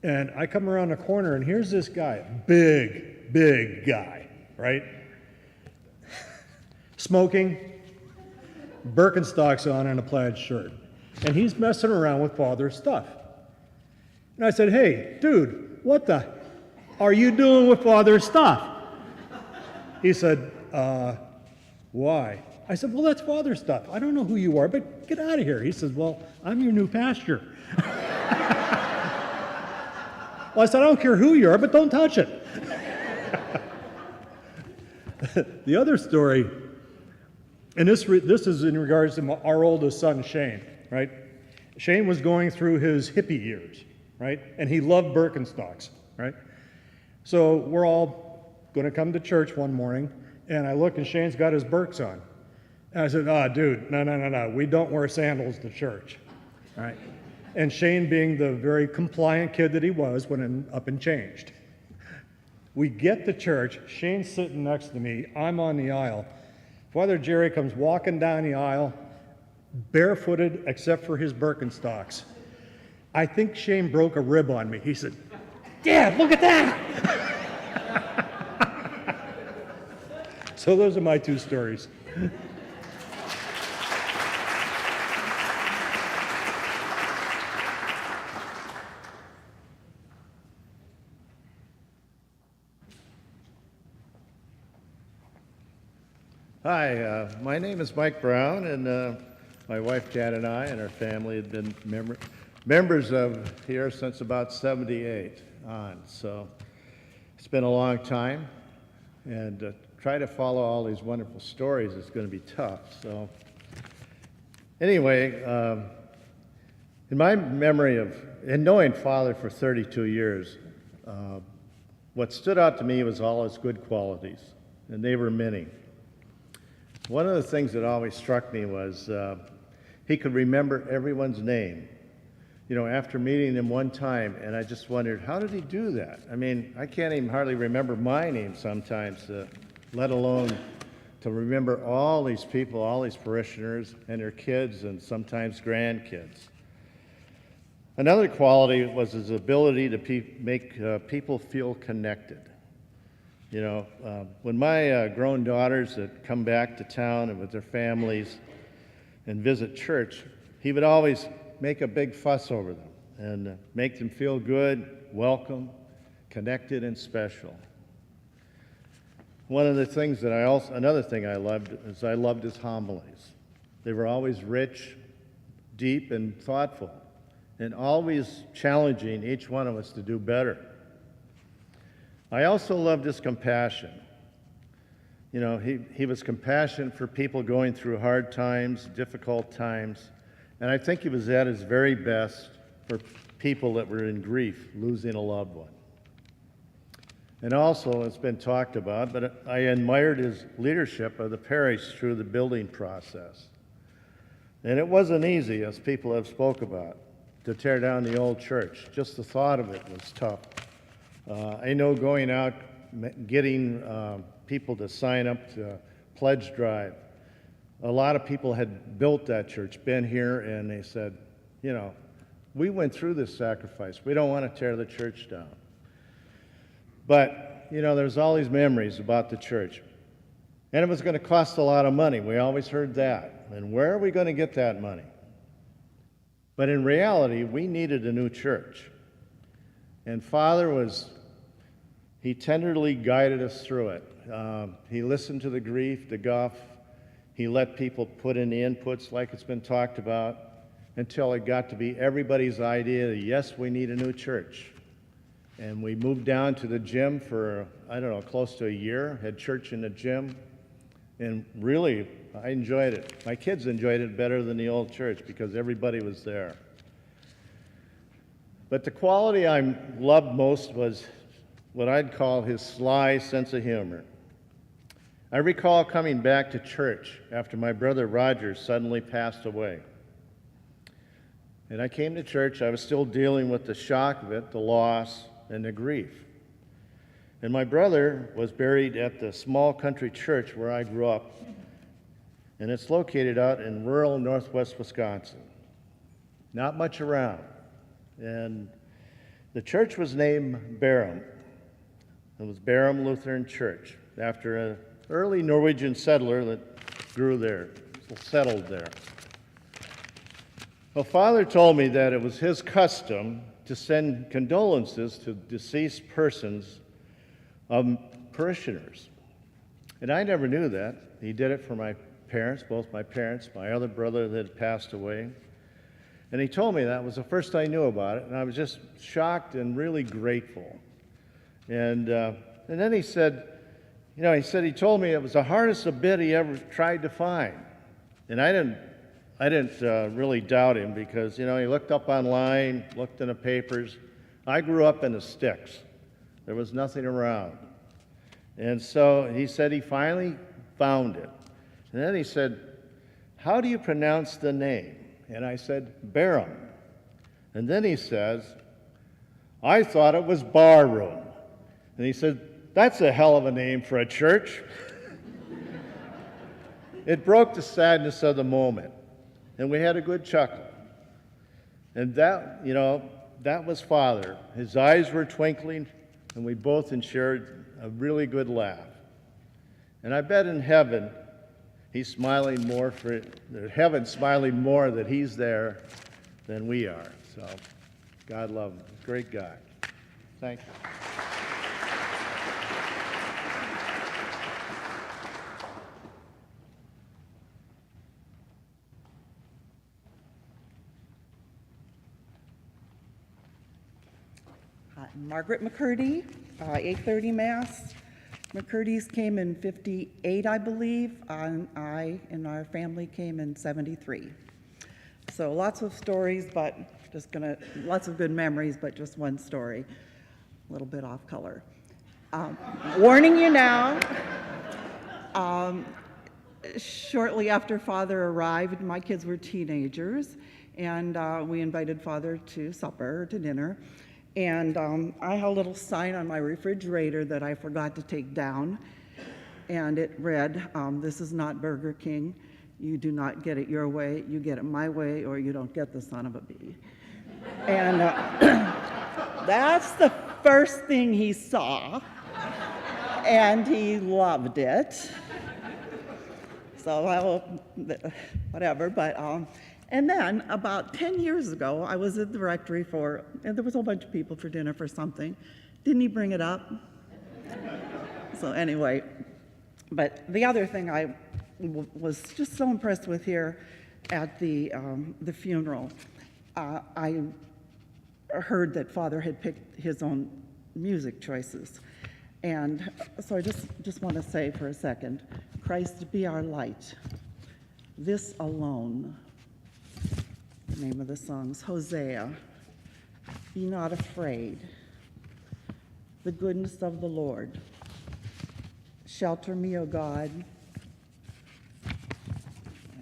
And I come around the corner, and here's this guy, big guy, right? Smoking, Birkenstocks on, and a plaid shirt. And he's messing around with Father's stuff. And I said, hey, dude, what the are you doing with Father's stuff? He said, why? I said, well, that's Father's stuff. I don't know who you are, but get out of here. He says, well, I'm your new pastor. Well, I said, I don't care who you are, but don't touch it. The other story, and this is in regards to our oldest son, Shane, right? Shane was going through his hippie years, right? And he loved Birkenstocks, right? So we're all going to come to church one morning, and I look, and Shane's got his Birks on. And I said, dude, no, we don't wear sandals to church, right? And Shane, being the very compliant kid that he was, went up and changed. We get to church, Shane's sitting next to me, I'm on the aisle. Father Jerry comes walking down the aisle, barefooted except for his Birkenstocks. I think Shane broke a rib on me. He said, Dad, look at that! So those are my two stories. Hi, my name is Mike Brown, and my wife Jan and I and our family have been members of here since about 78 on. So it's been a long time, and try to follow all these wonderful stories is going to be tough. So anyway, in my memory in knowing Father for 32 years, what stood out to me was all his good qualities, and they were many. One of the things that always struck me was he could remember everyone's name. You know, after meeting him one time, and I just wondered, how did he do that? I mean, I can't even hardly remember my name sometimes, let alone to remember all these people, all these parishioners and their kids and sometimes grandkids. Another quality was his ability to make people feel connected. You know, when my grown daughters had come back to town and with their families and visit church, he would always make a big fuss over them and make them feel good, welcome, connected, and special. One of the things that another thing I loved is I loved his homilies. They were always rich, deep, and thoughtful, and always challenging each one of us to do better. I also loved his compassion. You know, he was compassionate for people going through hard times, difficult times, and I think he was at his very best for people that were in grief, losing a loved one. And also, it's been talked about, but I admired his leadership of the parish through the building process. And it wasn't easy, as people have spoke about, to tear down the old church. Just the thought of it was tough. I know going out, getting people to sign up to pledge drive, a lot of people had built that church, been here, and they said, you know, we went through this sacrifice. We don't want to tear the church down. But, you know, there's all these memories about the church. And it was going to cost a lot of money. We always heard that. And where are we going to get that money? But in reality, we needed a new church. And Father he tenderly guided us through it. He listened to the grief, the guff. He let people put in the inputs like it's been talked about until it got to be everybody's idea that, yes, we need a new church. And we moved down to the gym for, I don't know, close to a year, had church in the gym. And really, I enjoyed it. My kids enjoyed it better than the old church because everybody was there. But the quality I loved most was what I'd call his sly sense of humor. I recall coming back to church after my brother Roger suddenly passed away. And I came to church, I was still dealing with the shock of it, the loss, and the grief. And my brother was buried at the small country church where I grew up, and it's located out in rural northwest Wisconsin. Not much around. And the church was named Barham. It was Barham Lutheran Church, after an early Norwegian settler that grew there, settled there. Well, Father told me that it was his custom to send condolences to deceased persons of parishioners. And I never knew that. He did it for my parents, both my parents, my other brother that had passed away. And he told me that was the first I knew about it, and I was just shocked and really grateful. And then he said, you know, he told me it was the hardest bit he ever tried to find. And I didn't really doubt him because, you know, he looked up online, looked in the papers. I grew up in the sticks. There was nothing around. And so he said he finally found it. And then he said, how do you pronounce the name? And I said, Barham. And then he says, I thought it was barroom. And he said, that's a hell of a name for a church. It broke the sadness of the moment. And we had a good chuckle. And that, you know, that was Father. His eyes were twinkling, and we both ensured a really good laugh. And I bet in heaven, he's smiling more heaven's smiling more that he's there than we are. So, God love him. Great guy. Thank you. Margaret McCurdy, 8:30 Mass. McCurdy's came in 58, I believe. I and our family came in 73. So lots of stories, but lots of good memories, but just one story. A little bit off color. Warning you now, shortly after Father arrived, my kids were teenagers, and we invited Father to supper, to dinner. And I had a little sign on my refrigerator that I forgot to take down, and it read, this is not Burger King. You do not get it your way. You get it my way, or you don't get the son of a bee. And that's the first thing he saw, and he loved it. So, whatever, but, And then about 10 years ago, I was at the rectory and there was a whole bunch of people for dinner for something. Didn't he bring it up? So anyway, but the other thing I was just so impressed with here at the funeral, I heard that Father had picked his own music choices. And so I just want to say for a second, Christ be our light, this alone. The name of the songs, Hosea, be not afraid, the goodness of the Lord, shelter me, O God.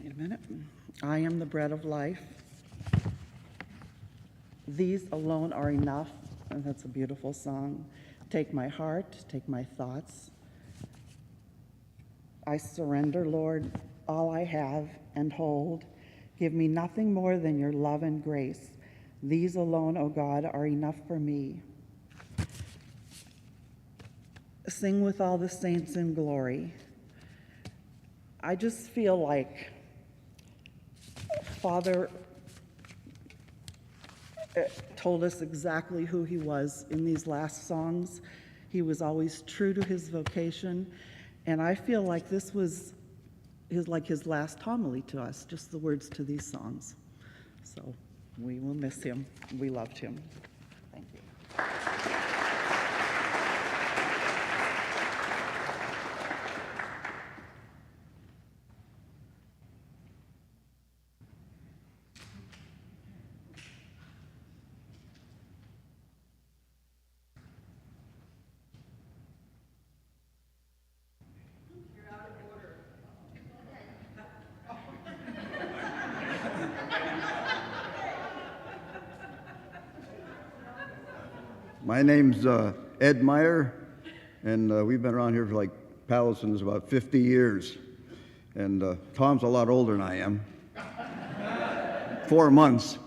Wait a minute. I am the bread of life. These alone are enough. And that's a beautiful song. Take my heart, take my thoughts. I surrender, Lord, all I have and hold. Give me nothing more than your love and grace. These alone, O God, are enough for me. Sing with all the saints in glory. I just feel like Father told us exactly who he was in these last songs. He was always true to his vocation, and I feel like this was his last homily to us, just the words to these songs. So we will miss him. We loved him. Thank you. My name's Ed Meyer, and we've been around here for like Pallison's about 50 years. And Tom's a lot older than I am. 4 months.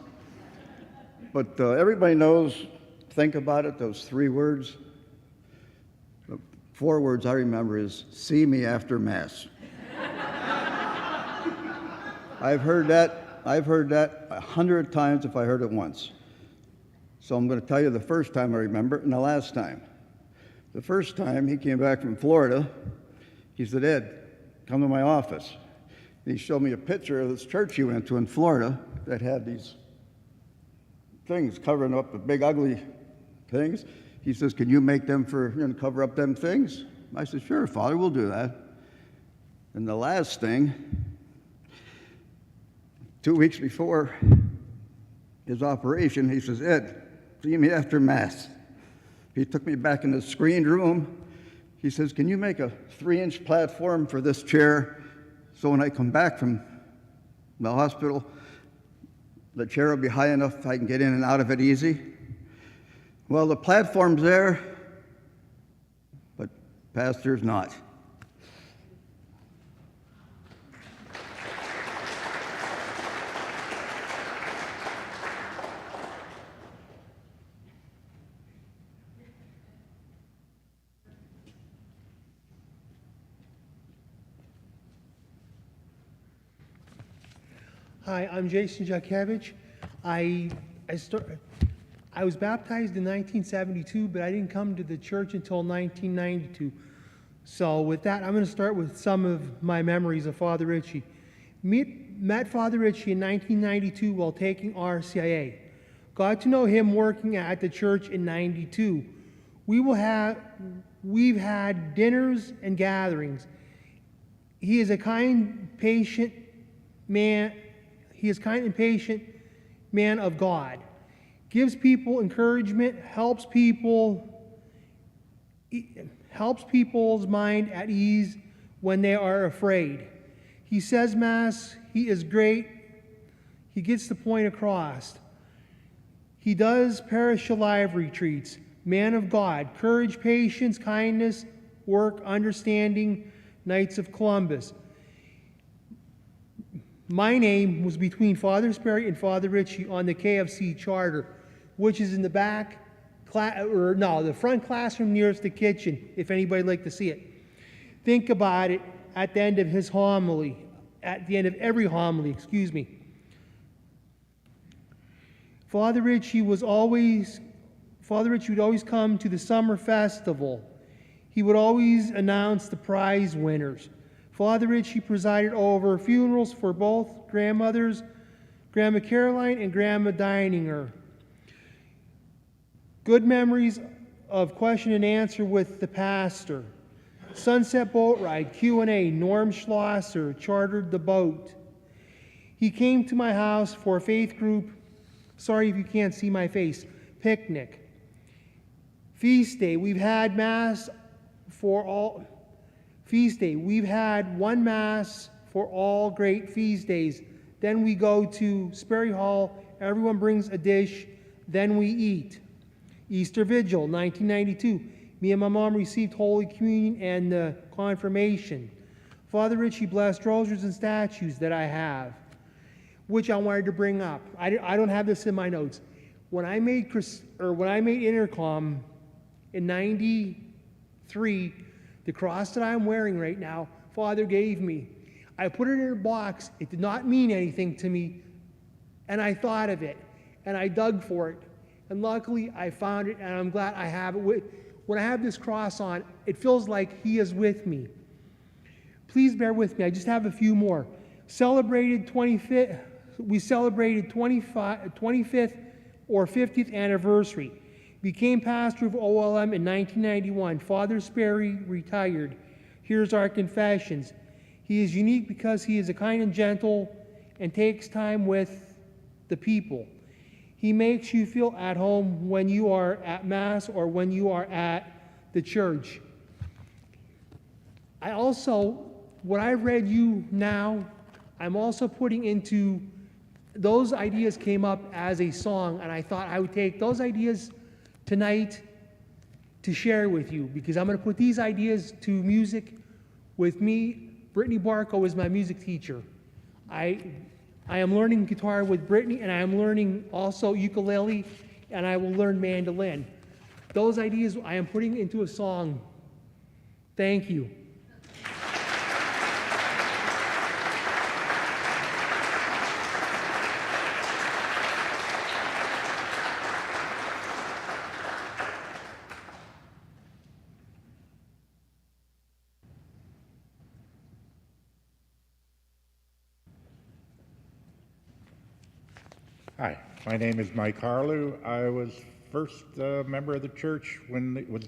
But everybody knows, think about it, those 3 words. The 4 words I remember is, see me after Mass. I've heard that 100 times if I heard it once. So I'm going to tell you the first time I remember it and the last time. The first time he came back from Florida, he said, Ed, come to my office. And he showed me a picture of this church he went to in Florida that had these things covering up the big ugly things. He says, can you make them cover up them things? I said, sure, Father, we'll do that. And the last thing, 2 weeks before his operation, he says, Ed, see me after Mass. He took me back in the screened room. He says, can you make a 3-inch platform for this chair so when I come back from the hospital, the chair will be high enough I can get in and out of it easy? Well, the platform's there, but Pastor's not. Hi, I'm Jason Jakevich. I was baptized in 1972, but I didn't come to the church until 1992. So with that, I'm going to start with some of my memories of Father Ritchie. Met Father Ritchie in 1992 while taking RCIA. Got to know him working at the church in 92. We've had dinners and gatherings. He is a kind, patient man. He is kind and patient man of God. Gives people encouragement, helps people's mind at ease when they are afraid. He says Mass, he is great. He gets the point across. He does parish life retreats. Man of God, courage, patience, kindness, work, understanding, Knights of Columbus. My name was between Father Sperry and Father Ritchie on the KFC charter, which is in the the front classroom nearest the kitchen, if anybody'd like to see it. Think about it at the end of his homily, at the end of every homily, Father Ritchie would always come to the summer festival. He would always announce the prize winners. Father Ritchie presided over funerals for both grandmothers, Grandma Caroline and Grandma Dininger. Good memories of question and answer with the pastor. Sunset boat ride, Q&A, Norm Schlosser chartered the boat. He came to my house for a faith group, sorry if you can't see my face, picnic. Feast day, we've had Mass for all, feast day, we've had one Mass for all great feast days. Then we go to Sperry Hall, everyone brings a dish, then we eat. Easter Vigil, 1992. Me and my mom received Holy Communion and the confirmation. Father Ritchie blessed rosaries and statues that I have, which I wanted to bring up. I don't have this in my notes. When I made Intercom in 93, the cross that I'm wearing right now, Father gave me. I put it in a box. It did not mean anything to me, and I thought of it, and I dug for it, and luckily I found it, and I'm glad I have it. When I have this cross on, it feels like He is with me. Please bear with me. I just have a few more. We celebrated 25th or 50th anniversary. Became pastor of OLM in 1991. Father Sperry retired. Here's our confessions. He is unique because he is a kind and gentle and takes time with the people. He makes you feel at home when you are at Mass or when you are at the church. What I read you now, I'm also putting into, those ideas came up as a song, and I thought I would take those ideas tonight to share with you, because I'm going to put these ideas to music with me. Brittany Barco is my music teacher. I am learning guitar with Brittany, and I am learning also ukulele, and I will learn mandolin. Those ideas I am putting into a song. Thank you. Hi, my name is Mike Harlew. I was first member of the church when it was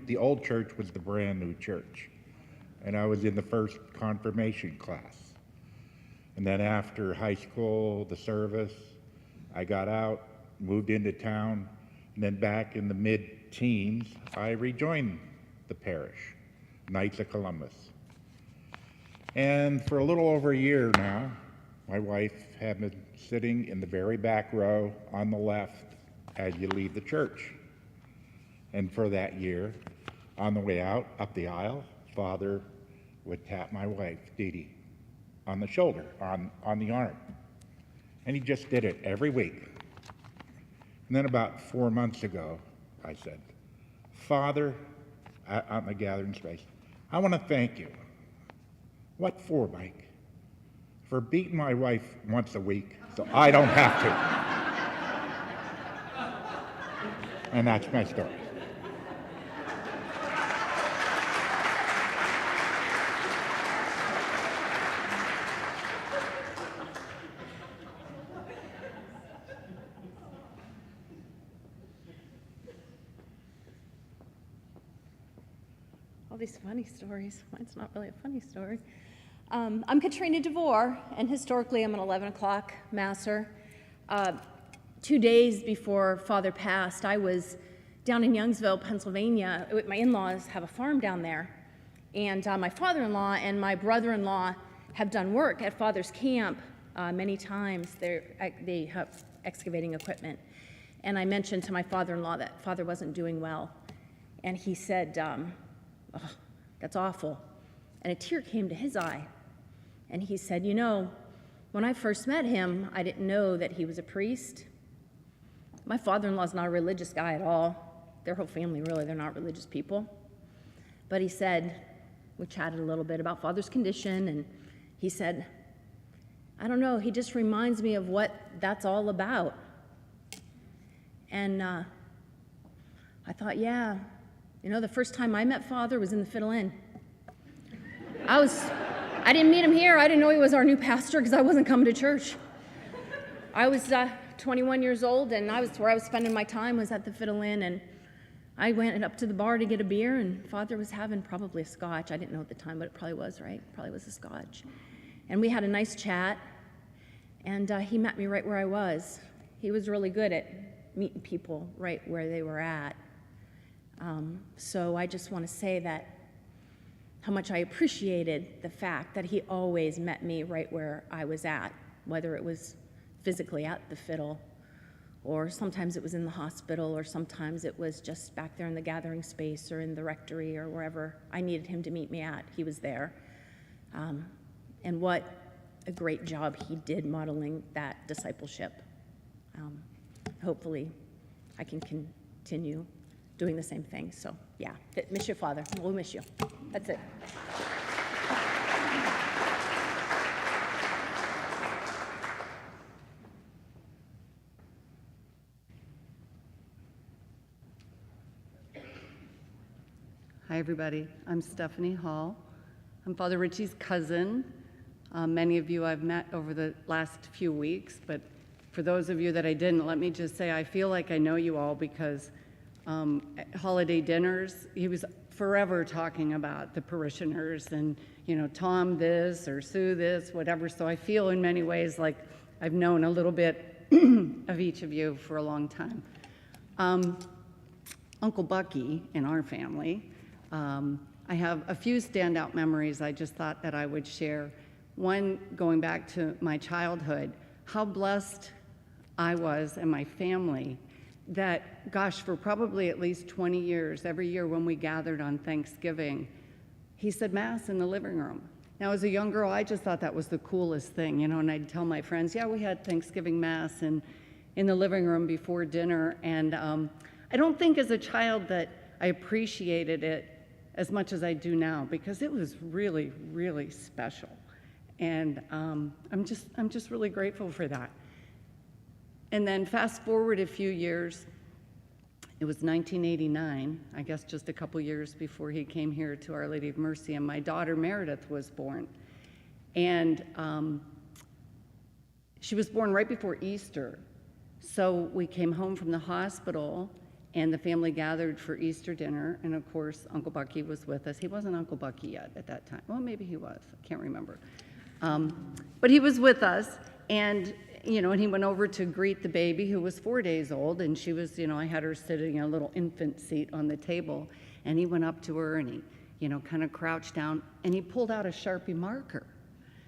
the old church was the brand new church. And I was in the first confirmation class. And then after high school, the service, I got out, moved into town, and then back in the mid-teens, I rejoined the parish, Knights of Columbus. And for a little over a year now, my wife had been sitting in the very back row on the left as you leave the church. And for that year, on the way out, up the aisle, Father would tap my wife, Dee Dee, on the shoulder, on the arm. And he just did it every week. And then about 4 months ago, I said, Father, on the gathering space, I want to thank you. What for, Mike? For beating my wife once a week, so I don't have to. And that's my story. All these funny stories. Mine's not really a funny story. I'm Katrina DeVore, and historically I'm an 11 o'clock masser. 2 days before Father passed, I was down in Youngsville, Pennsylvania. My in-laws have a farm down there, and my father-in-law and my brother-in-law have done work at Father's camp many times. They have excavating equipment, and I mentioned to my father-in-law that Father wasn't doing well, and he said, oh, that's awful, and a tear came to his eye. And he said, you know, when I first met him, I didn't know that he was a priest. My father-in-law's not a religious guy at all. Their whole family, really, they're not religious people. But he said, we chatted a little bit about Father's condition, and he said, I don't know, he just reminds me of what that's all about. And I thought, yeah, you know, the first time I met Father was in the Fiddle Inn. I didn't meet him here. I didn't know he was our new pastor because I wasn't coming to church. I was 21 years old, and where I was spending my time was at the Fiddle Inn, and I went up to the bar to get a beer, and Father was having probably a scotch. I didn't know at the time, but it probably was, right? Probably was a scotch. And we had a nice chat, and he met me right where I was. He was really good at meeting people right where they were at. So I just want to say that how much I appreciated the fact that he always met me right where I was at, whether it was physically at the fiddle, or sometimes it was in the hospital, or sometimes it was just back there in the gathering space or in the rectory or wherever I needed him to meet me at. He was there. And what a great job he did modeling that discipleship. Hopefully I can continue doing the same thing. So yeah, miss you, Father. We'll miss you. That's it. Hi, everybody. I'm Stephanie Hall. I'm Father Ritchie's cousin. Many of you I've met over the last few weeks, but for those of you that I didn't, let me just say I feel like I know you all because at holiday dinners, he was forever talking about the parishioners and, you know, Tom this or Sue this, whatever. So I feel in many ways like I've known a little bit of each of you for a long time. Uncle Bucky in our family, I have a few standout memories I just thought that I would share. One, going back to my childhood, how blessed I was and my family that, gosh, for probably at least 20 years, every year when we gathered on Thanksgiving, he said Mass in the living room. Now, as a young girl, I just thought that was the coolest thing, you know, and I'd tell my friends, yeah, we had Thanksgiving Mass in the living room before dinner, and I don't think as a child that I appreciated it as much as I do now, because it was really, really special. And I'm just really grateful for that. And then fast forward a few years, it was 1989, I guess just a couple years before he came here to Our Lady of Mercy, and my daughter Meredith was born. And she was born right before Easter. So we came home from the hospital, and the family gathered for Easter dinner, and of course, Uncle Bucky was with us. He wasn't Uncle Bucky yet at that time. Well, maybe he was, I can't remember. But he was with us, and you know, and he went over to greet the baby who was 4 days old, and she was, you know, I had her sitting in a little infant seat on the table, and he went up to her and he, you know, kind of crouched down, and he pulled out a Sharpie marker.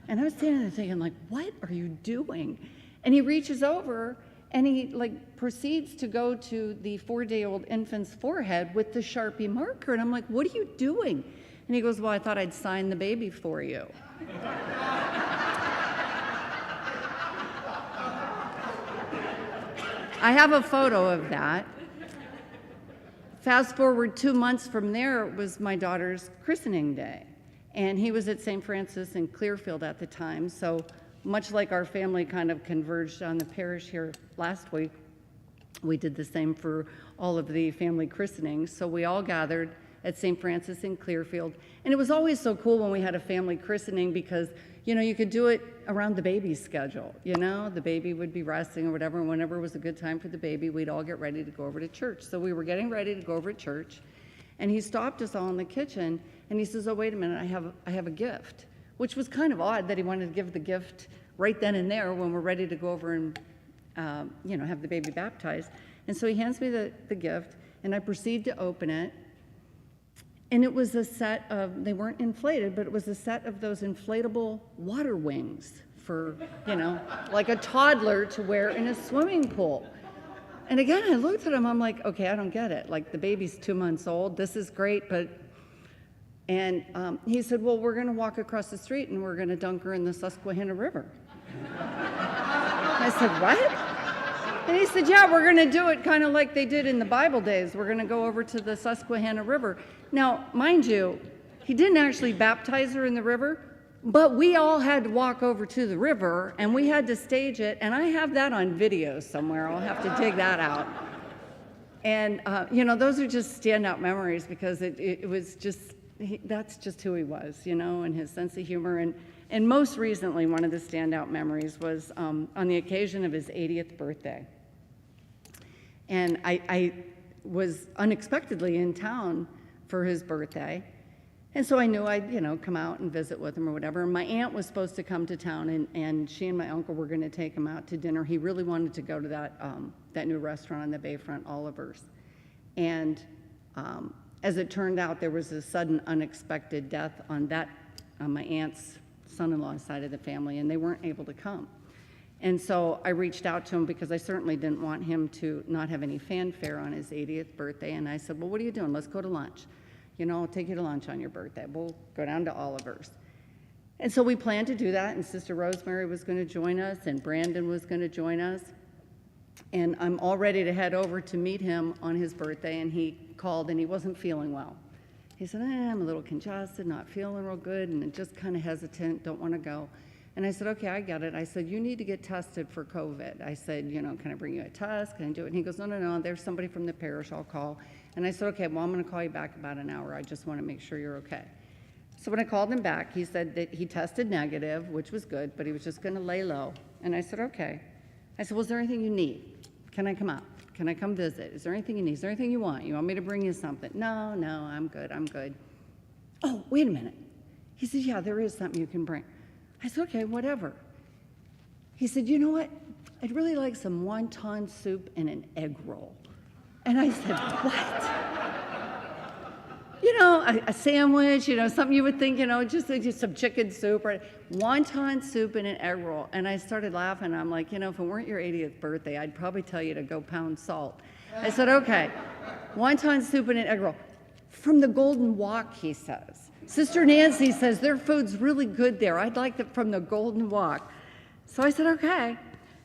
And I was standing there thinking, like, what are you doing? And he reaches over and he like proceeds to go to the 4-day-old infant's forehead with the Sharpie marker. And I'm like, what are you doing? And he goes, well, I thought I'd sign the baby for you. I have a photo of that. Fast forward 2 months from there, it was my daughter's christening day. And he was at St. Francis in Clearfield at the time. So much like our family kind of converged on the parish here last week, we did the same for all of the family christenings. So we all gathered at St. Francis in Clearfield. And it was always so cool when we had a family christening because, you know, you could do it around the baby's schedule. You know, the baby would be resting or whatever, and whenever it was a good time for the baby, we'd all get ready to go over to church. So we were getting ready to go over to church, and he stopped us all in the kitchen, and he says, oh, wait a minute, I have a gift, which was kind of odd that he wanted to give the gift right then and there when we're ready to go over and, you know, have the baby baptized. And so he hands me the gift, and I proceed to open it. And it was a set of, they weren't inflated, but it was a set of those inflatable water wings for, you know, like a toddler to wear in a swimming pool. And again, I looked at him, I'm like, okay, I don't get it. Like, the baby's 2 months old, this is great, but, and he said, well, we're gonna walk across the street and we're gonna dunk her in the Susquehanna River. I said, what? And he said, yeah, we're gonna do it kind of like they did in the Bible days. We're gonna go over to the Susquehanna River. Now, mind you, he didn't actually baptize her in the river, but we all had to walk over to the river and we had to stage it, and I have that on video somewhere. I'll have to dig that out. And, those are just standout memories because it was just, that's just who he was, and his sense of humor. And most recently, one of the standout memories was on the occasion of his 80th birthday. And I was unexpectedly in town for his birthday. And so I knew I'd, come out and visit with him or whatever. And my aunt was supposed to come to town, and she and my uncle were going to take him out to dinner. He really wanted to go to that new restaurant on the Bayfront, Oliver's. And as it turned out, there was a sudden unexpected death on my aunt's son-in-law's side of the family, and they weren't able to come. And so I reached out to him because I certainly didn't want him to not have any fanfare on his 80th birthday. And I said, well, what are you doing? Let's go to lunch. I'll take you to lunch on your birthday. We'll go down to Oliver's. And so we planned to do that, and Sister Rosemary was going to join us, and Brandon was going to join us. And I'm all ready to head over to meet him on his birthday, and he called, and he wasn't feeling well. He said, I'm a little congested, not feeling real good, and just kind of hesitant, don't want to go. And I said, okay, I get it. I said, you need to get tested for COVID. I said, can I bring you a test? Can I do it? And he goes, no, there's somebody from the parish, I'll call. And I said, okay, well, I'm going to call you back about an hour. I just want to make sure you're okay. So when I called him back, he said that he tested negative, which was good, but he was just going to lay low. And I said, okay. I said, well, is there anything you need? Can I come out? Can I come visit? Is there anything you need? Is there anything you want? You want me to bring you something? No, I'm good. Oh, wait a minute. He said, yeah, there is something you can bring. I said, okay, whatever. He said, you know what? I'd really like some wonton soup and an egg roll. And I said, what? A sandwich, something you would think, just some chicken soup or wonton soup and an egg roll. And I started laughing. I'm like, if it weren't your 80th birthday, I'd probably tell you to go pound salt. I said, okay, wonton soup and an egg roll. From the Golden Walk, he says. Sister Nancy says their food's really good there. I'd like it from the Golden Walk. So I said, okay.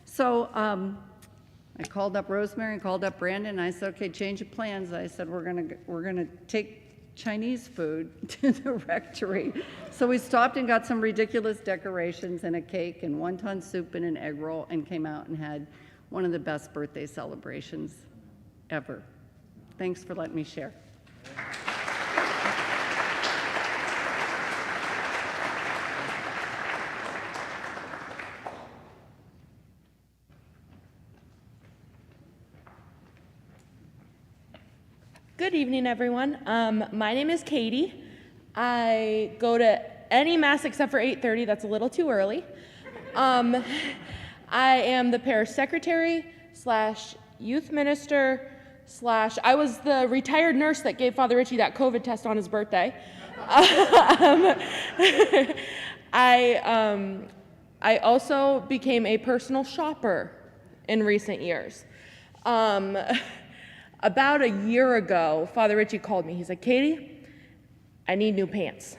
So I called up Rosemary and called up Brandon, and I said, okay, change of plans. I said, we're gonna take Chinese food to the rectory. So we stopped and got some ridiculous decorations and a cake and wonton soup and an egg roll, and came out and had one of the best birthday celebrations ever. Thanks for letting me share. Good evening, everyone. My name is Katie. I go to any mass except for 8:30. That's a little too early. I am the parish secretary / youth minister / I was the retired nurse that gave Father Ritchie that COVID test on his birthday. I also became a personal shopper in recent years. About a year ago, Father Ritchie called me. He's like, Katie, I need new pants.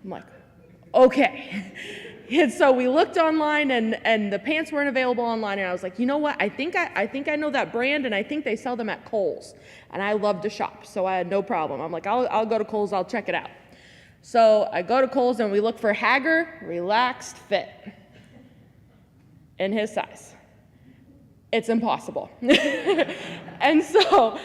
I'm like, okay. And so we looked online, and the pants weren't available online, and I was like, you know what? I think I know that brand, and I think they sell them at Kohl's. And I love to shop, so I had no problem. I'm like, I'll go to Kohl's, I'll check it out. So I go to Kohl's, and we look for Hager Relaxed Fit in his size. It's impossible. And so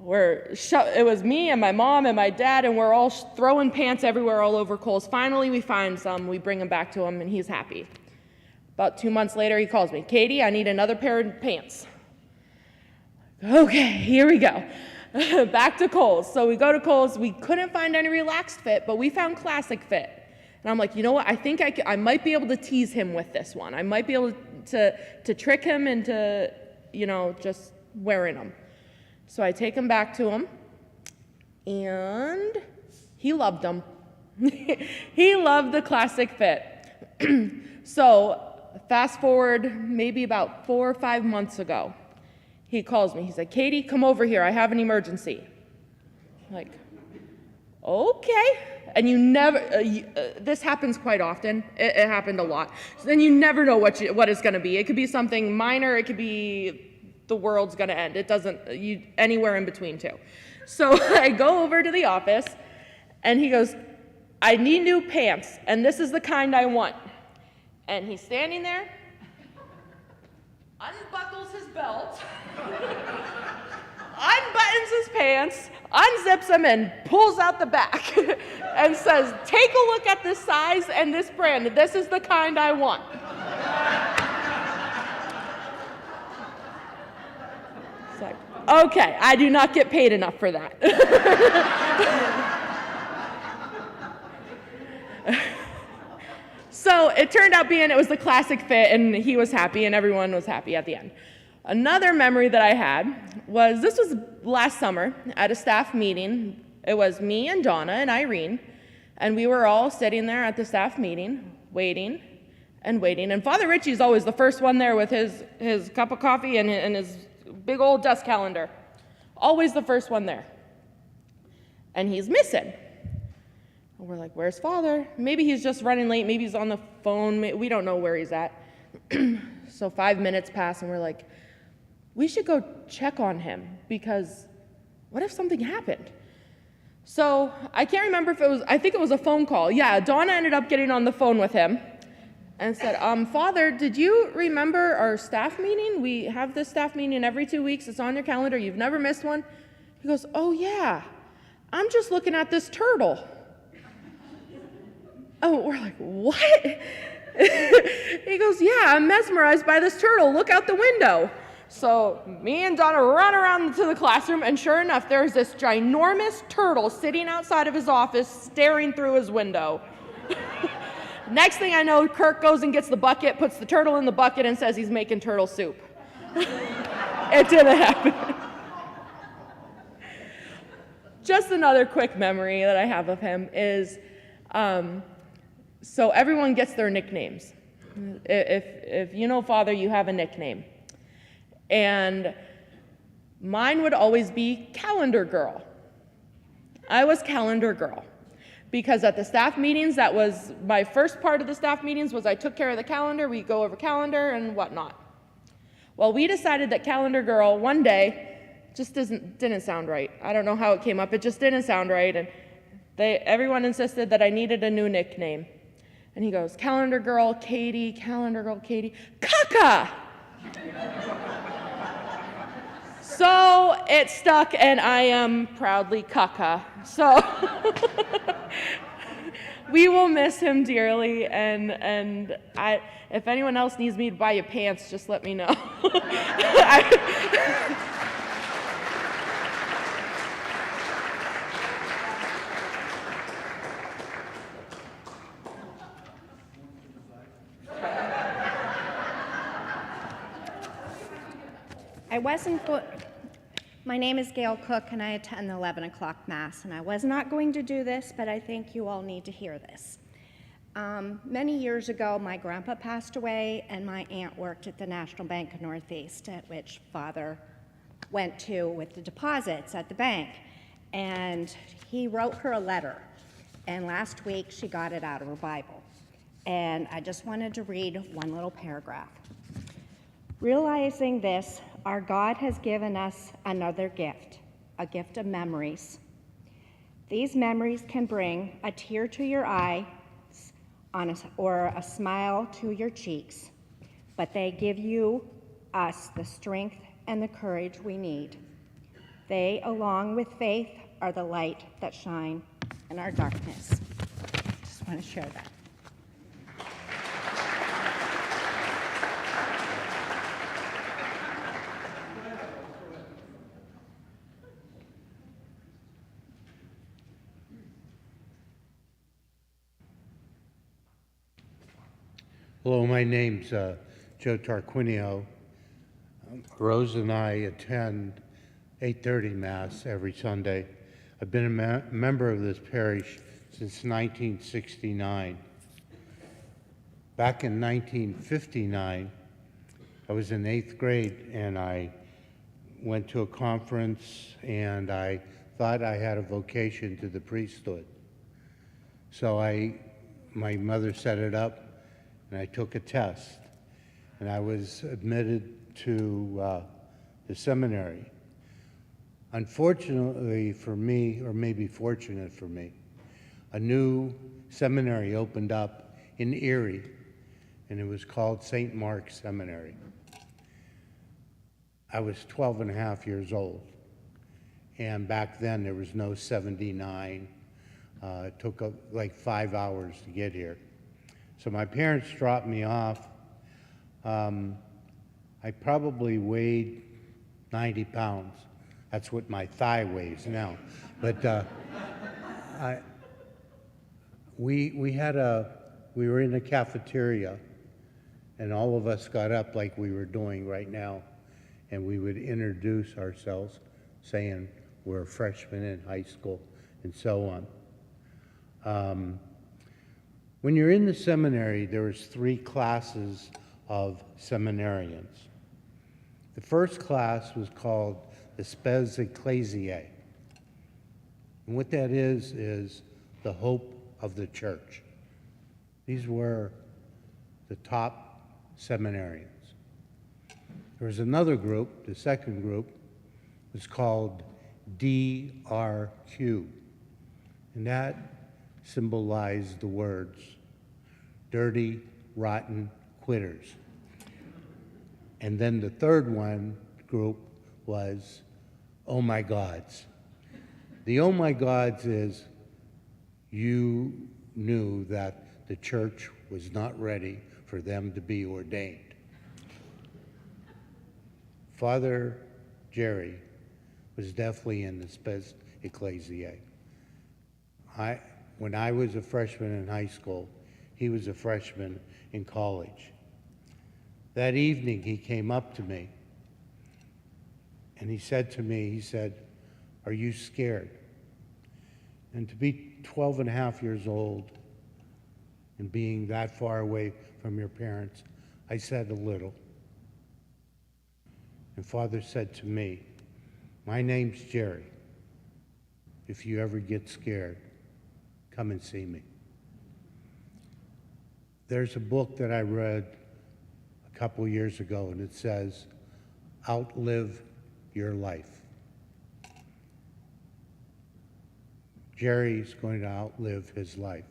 it was me and my mom and my dad, and we're all throwing pants everywhere all over Kohl's. Finally, we find some, we bring them back to him, and he's happy. About 2 months later, he calls me, Katie, I need another pair of pants. Okay, here we go. Back to Kohl's. So we go to Kohl's. We couldn't find any Relaxed Fit, but we found Classic Fit. And I'm like, you know what? I think I might be able to tease him with this one. I might be able to trick him into, just wearing them. So I take him back to him, and he loved them. He loved the Classic Fit. So fast forward maybe about 4 or 5 months ago, he calls me. He's like, Katie, come over here. I have an emergency. I'm like, okay. And you never, this happens quite often. It happened a lot. So then you never know what it's going to be. It could be something minor. It could be the world's going to end. It doesn't, anywhere in between too. So I go over to the office, and he goes, I need new pants, and this is the kind I want. And he's standing there, unbuckles his belt, unbuttons his pants, unzips them, and pulls out the back and says, take a look at this size and this brand. This is the kind I want. It's like, okay, I do not get paid enough for that. So it turned out it was the classic fit, and he was happy, and everyone was happy at the end. Another memory that I had was, this was last summer at a staff meeting. It was me and Donna and Irene, and we were all sitting there at the staff meeting, waiting and waiting. And Father Ritchie's always the first one there with his cup of coffee and his big old desk calendar. Always the first one there. And he's missing. And we're like, where's Father? Maybe he's just running late. Maybe he's on the phone. We don't know where he's at. So 5 minutes pass, and we're like, we should go check on him, because what if something happened? So I can't remember if I think it was a phone call. Yeah, Donna ended up getting on the phone with him and said, Father, did you remember our staff meeting? We have this staff meeting every 2 weeks. It's on your calendar. You've never missed one. He goes, oh yeah, I'm just looking at this turtle. Oh, we're like, what? He goes, yeah, I'm mesmerized by this turtle. Look out the window. So me and Donna run around to the classroom, and sure enough, there's this ginormous turtle sitting outside of his office, staring through his window. Next thing I know, Kirk goes and gets the bucket, puts the turtle in the bucket, and says he's making turtle soup. It didn't happen. Just another quick memory that I have of him is, so everyone gets their nicknames. If you know Father, you have a nickname. And mine would always be Calendar Girl. I was Calendar Girl. Because at the staff meetings, that was my first part of the staff meetings, was I took care of the calendar. We go over calendar and whatnot. Well, we decided that Calendar Girl one day just didn't sound right. I don't know how it came up. It just didn't sound right. And everyone insisted that I needed a new nickname. And he goes, Calendar Girl Katie, Calendar Girl Katie, Kaka! So it stuck, and I am proudly Kaka. So we will miss him dearly, and if anyone else needs me to buy you pants, just let me know. My name is Gail Cook, and I attend the 11 o'clock Mass, and I was not going to do this, but I think you all need to hear this. Many years ago, my grandpa passed away, and my aunt worked at the National Bank of Northeast, at which Father went to with the deposits at the bank. And he wrote her a letter, and last week she got it out of her Bible. And I just wanted to read one little paragraph. Realizing this, our God has given us another gift, a gift of memories. These memories can bring a tear to your eye or a smile to your cheeks, but they give us the strength and the courage we need. They, along with faith, are the light that shine in our darkness. Just want to share that. Hello, my name's Joe Tarquinio. Rose and I attend 8:30 Mass every Sunday. I've been a member of this parish since 1969. Back in 1959, I was in 8th grade, and I went to a conference, and I thought I had a vocation to the priesthood. So my mother set it up, and I took a test, and I was admitted to the seminary. Unfortunately for me, or maybe fortunate for me, a new seminary opened up in Erie, and it was called St. Mark's Seminary. I was 12 and a half years old, And back then, there was no 79. It took like 5 hours to get here. So my parents dropped me off. I probably weighed 90 pounds. That's what my thigh weighs now. But we were in a cafeteria, and all of us got up like we were doing right now, and we would introduce ourselves, saying we're a freshman in high school, and so on. When you're in the seminary, there was 3 classes of seminarians. The first class was called the Spes Ecclesiae. And what that is the hope of the church. These were the top seminarians. There was another group, the second group, was called DRQ. And that symbolized the words, dirty, rotten quitters. And then the third group was, oh my gods. The oh my gods is you knew that the church was not ready for them to be ordained. Father Jerry was definitely in the Spes Ecclesiae. When I was a freshman in high school, he was a freshman in college. That evening, he came up to me, and he said to me, are you scared? And to be 12 and a half years old and being that far away from your parents, I said a little. And Father said to me, my name's Jerry. If you ever get scared, come and see me. There's a book that I read a couple years ago, and it says, outlive your life. Jerry's going to outlive his life.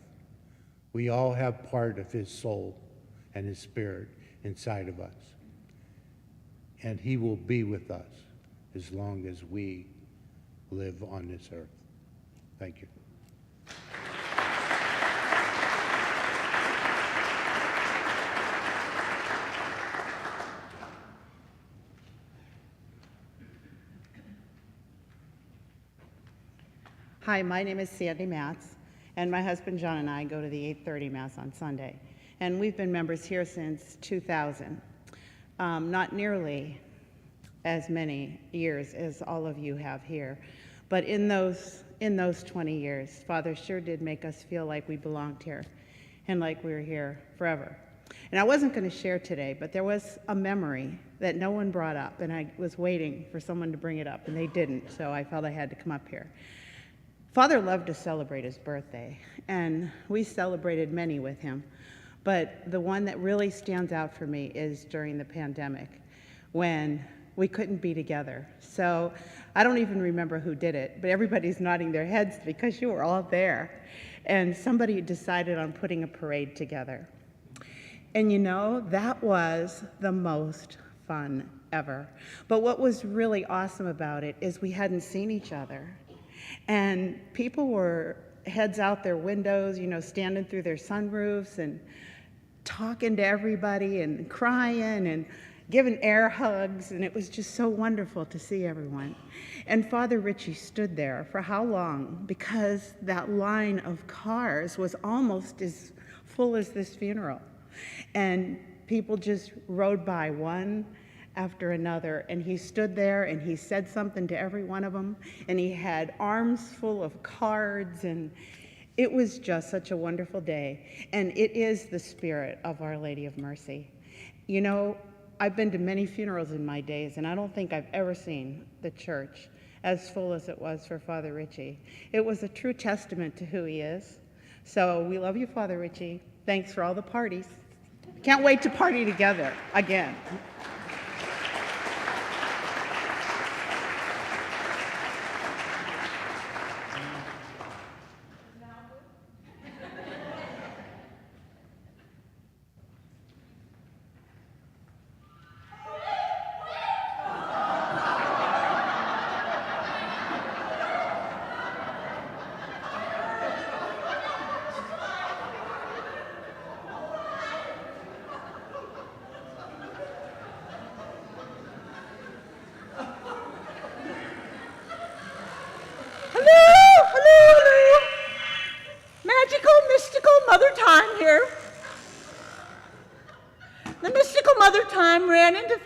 We all have part of his soul and his spirit inside of us. And he will be with us as long as we live on this earth. Thank you. Hi, my name is Sandy Matz, and my husband John and I go to the 8:30 Mass on Sunday. And we've been members here since 2000. Not nearly as many years as all of you have here, but in those 20 years, Father sure did make us feel like we belonged here and like we were here forever. And I wasn't going to share today, but there was a memory that no one brought up, and I was waiting for someone to bring it up, and they didn't, so I felt I had to come up here. Father loved to celebrate his birthday, and we celebrated many with him, but the one that really stands out for me is during the pandemic when we couldn't be together. So I don't even remember who did it, but everybody's nodding their heads because you were all there. And somebody decided on putting a parade together. And you know, that was the most fun ever. But what was really awesome about it is we hadn't seen each other. And people were heads out their windows, you know, standing through their sunroofs and talking to everybody and crying and giving air hugs, and it was just so wonderful to see everyone. And Father Ritchie stood there for how long? Because that line of cars was almost as full as this funeral. And people just rode by one after another, and he stood there and he said something to every one of them, and he had arms full of cards, and it was just such a wonderful day. And it is the spirit of Our Lady of Mercy. You know, I've been to many funerals in my days, and I don't think I've ever seen the church as full as it was for Father Ritchie. It was a true testament to who he is. So we love you, Father Ritchie. Thanks for all the parties. Can't wait to party together again.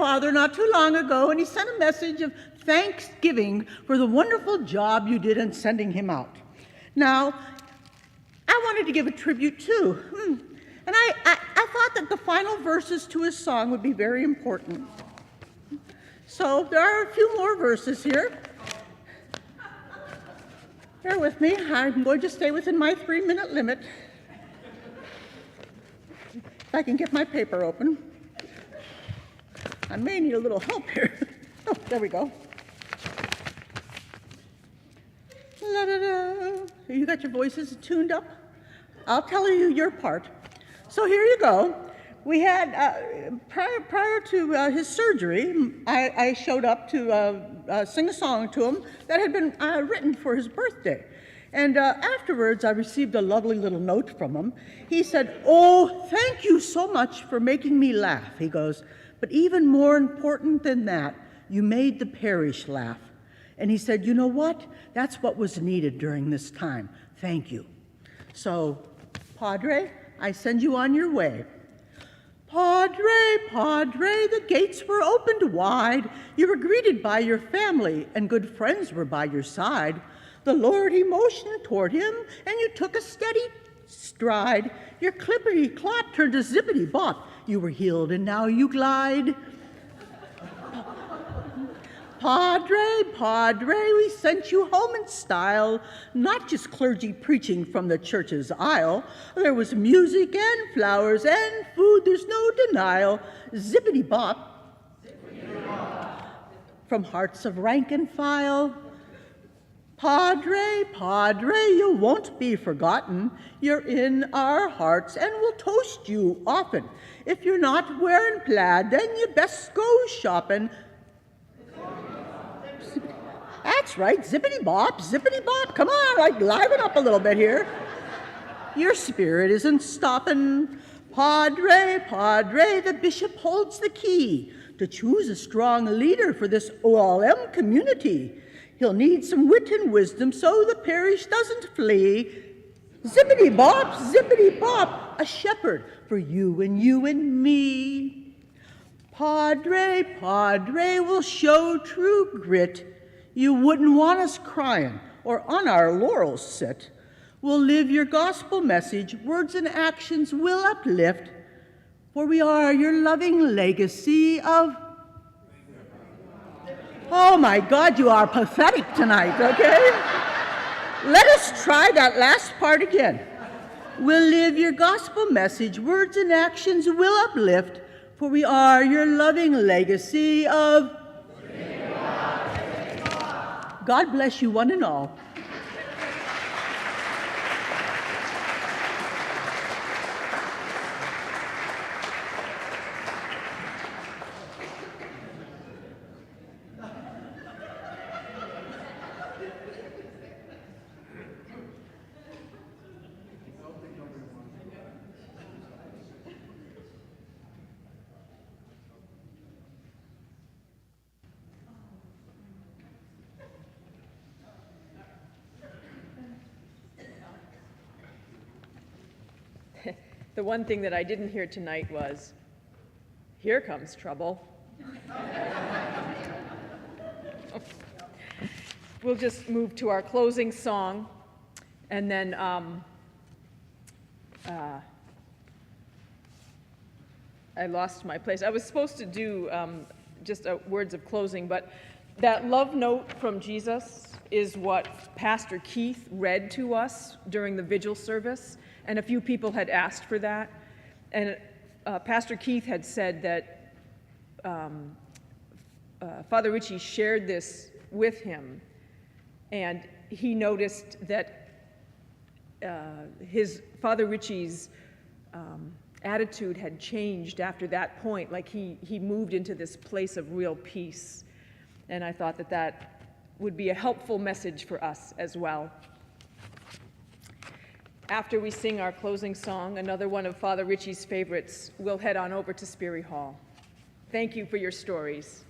Father not too long ago, and he sent a message of thanksgiving for the wonderful job you did in sending him out. Now, I wanted to give a tribute too. And I thought that the final verses to his song would be very important. So there are a few more verses here. Bear with me. I'm going to stay within my 3-minute limit. If I can get my paper open. I may need a little help here. Oh, there we go. La-da-da. You got your voices tuned up? I'll tell you your part. So here you go. We had, prior to his surgery, I showed up to sing a song to him that had been written for his birthday. And afterwards, I received a lovely little note from him. He said, "Oh, thank you so much for making me laugh." He goes, "But even more important than that, you made the parish laugh." And he said, "You know what? That's what was needed during this time. Thank you." So, Padre, I send you on your way. Padre, Padre, the gates were opened wide. You were greeted by your family, and good friends were by your side. The Lord, he motioned toward him, and you took a steady stride. Your clippity-clop turned to zippity-bop. You were healed, and now you glide. Padre, Padre, we sent you home in style, not just clergy preaching from the church's aisle. There was music and flowers and food, there's no denial. Zippity-bop, from hearts of rank and file. Padre, Padre, you won't be forgotten. You're in our hearts, and we'll toast you often. If you're not wearing plaid, then you best go shopping. That's right, zippity-bop, zippity-bop. Come on, like, liven up a little bit here. Your spirit isn't stopping. Padre, Padre, the bishop holds the key to choose a strong leader for this OLM community. He'll need some wit and wisdom so the parish doesn't flee. Zippity-bop, zippity-bop, a shepherd for you and me. Padre, Padre, will show true grit. You wouldn't want us crying or on our laurels sit. We'll live your gospel message, words and actions will uplift, for we are your loving legacy of... Oh my God, you are pathetic tonight, okay? Let us try that last part again. We'll live your gospel message, words and actions will uplift, for we are your loving legacy of... God bless you one and all. The one thing that I didn't hear tonight was, "Here comes trouble." We'll just move to our closing song, and then I lost my place. I was supposed to do just words of closing, but that love note from Jesus is what Pastor Keith read to us during the vigil service. And a few people had asked for that. And Pastor Keith had said that Father Ritchie shared this with him. And he noticed that Father Ritchie's attitude had changed after that point. Like he moved into this place of real peace. And I thought that that would be a helpful message for us as well. After we sing our closing song, another one of Father Ritchie's favorites, we'll head on over to Speary Hall. Thank you for your stories.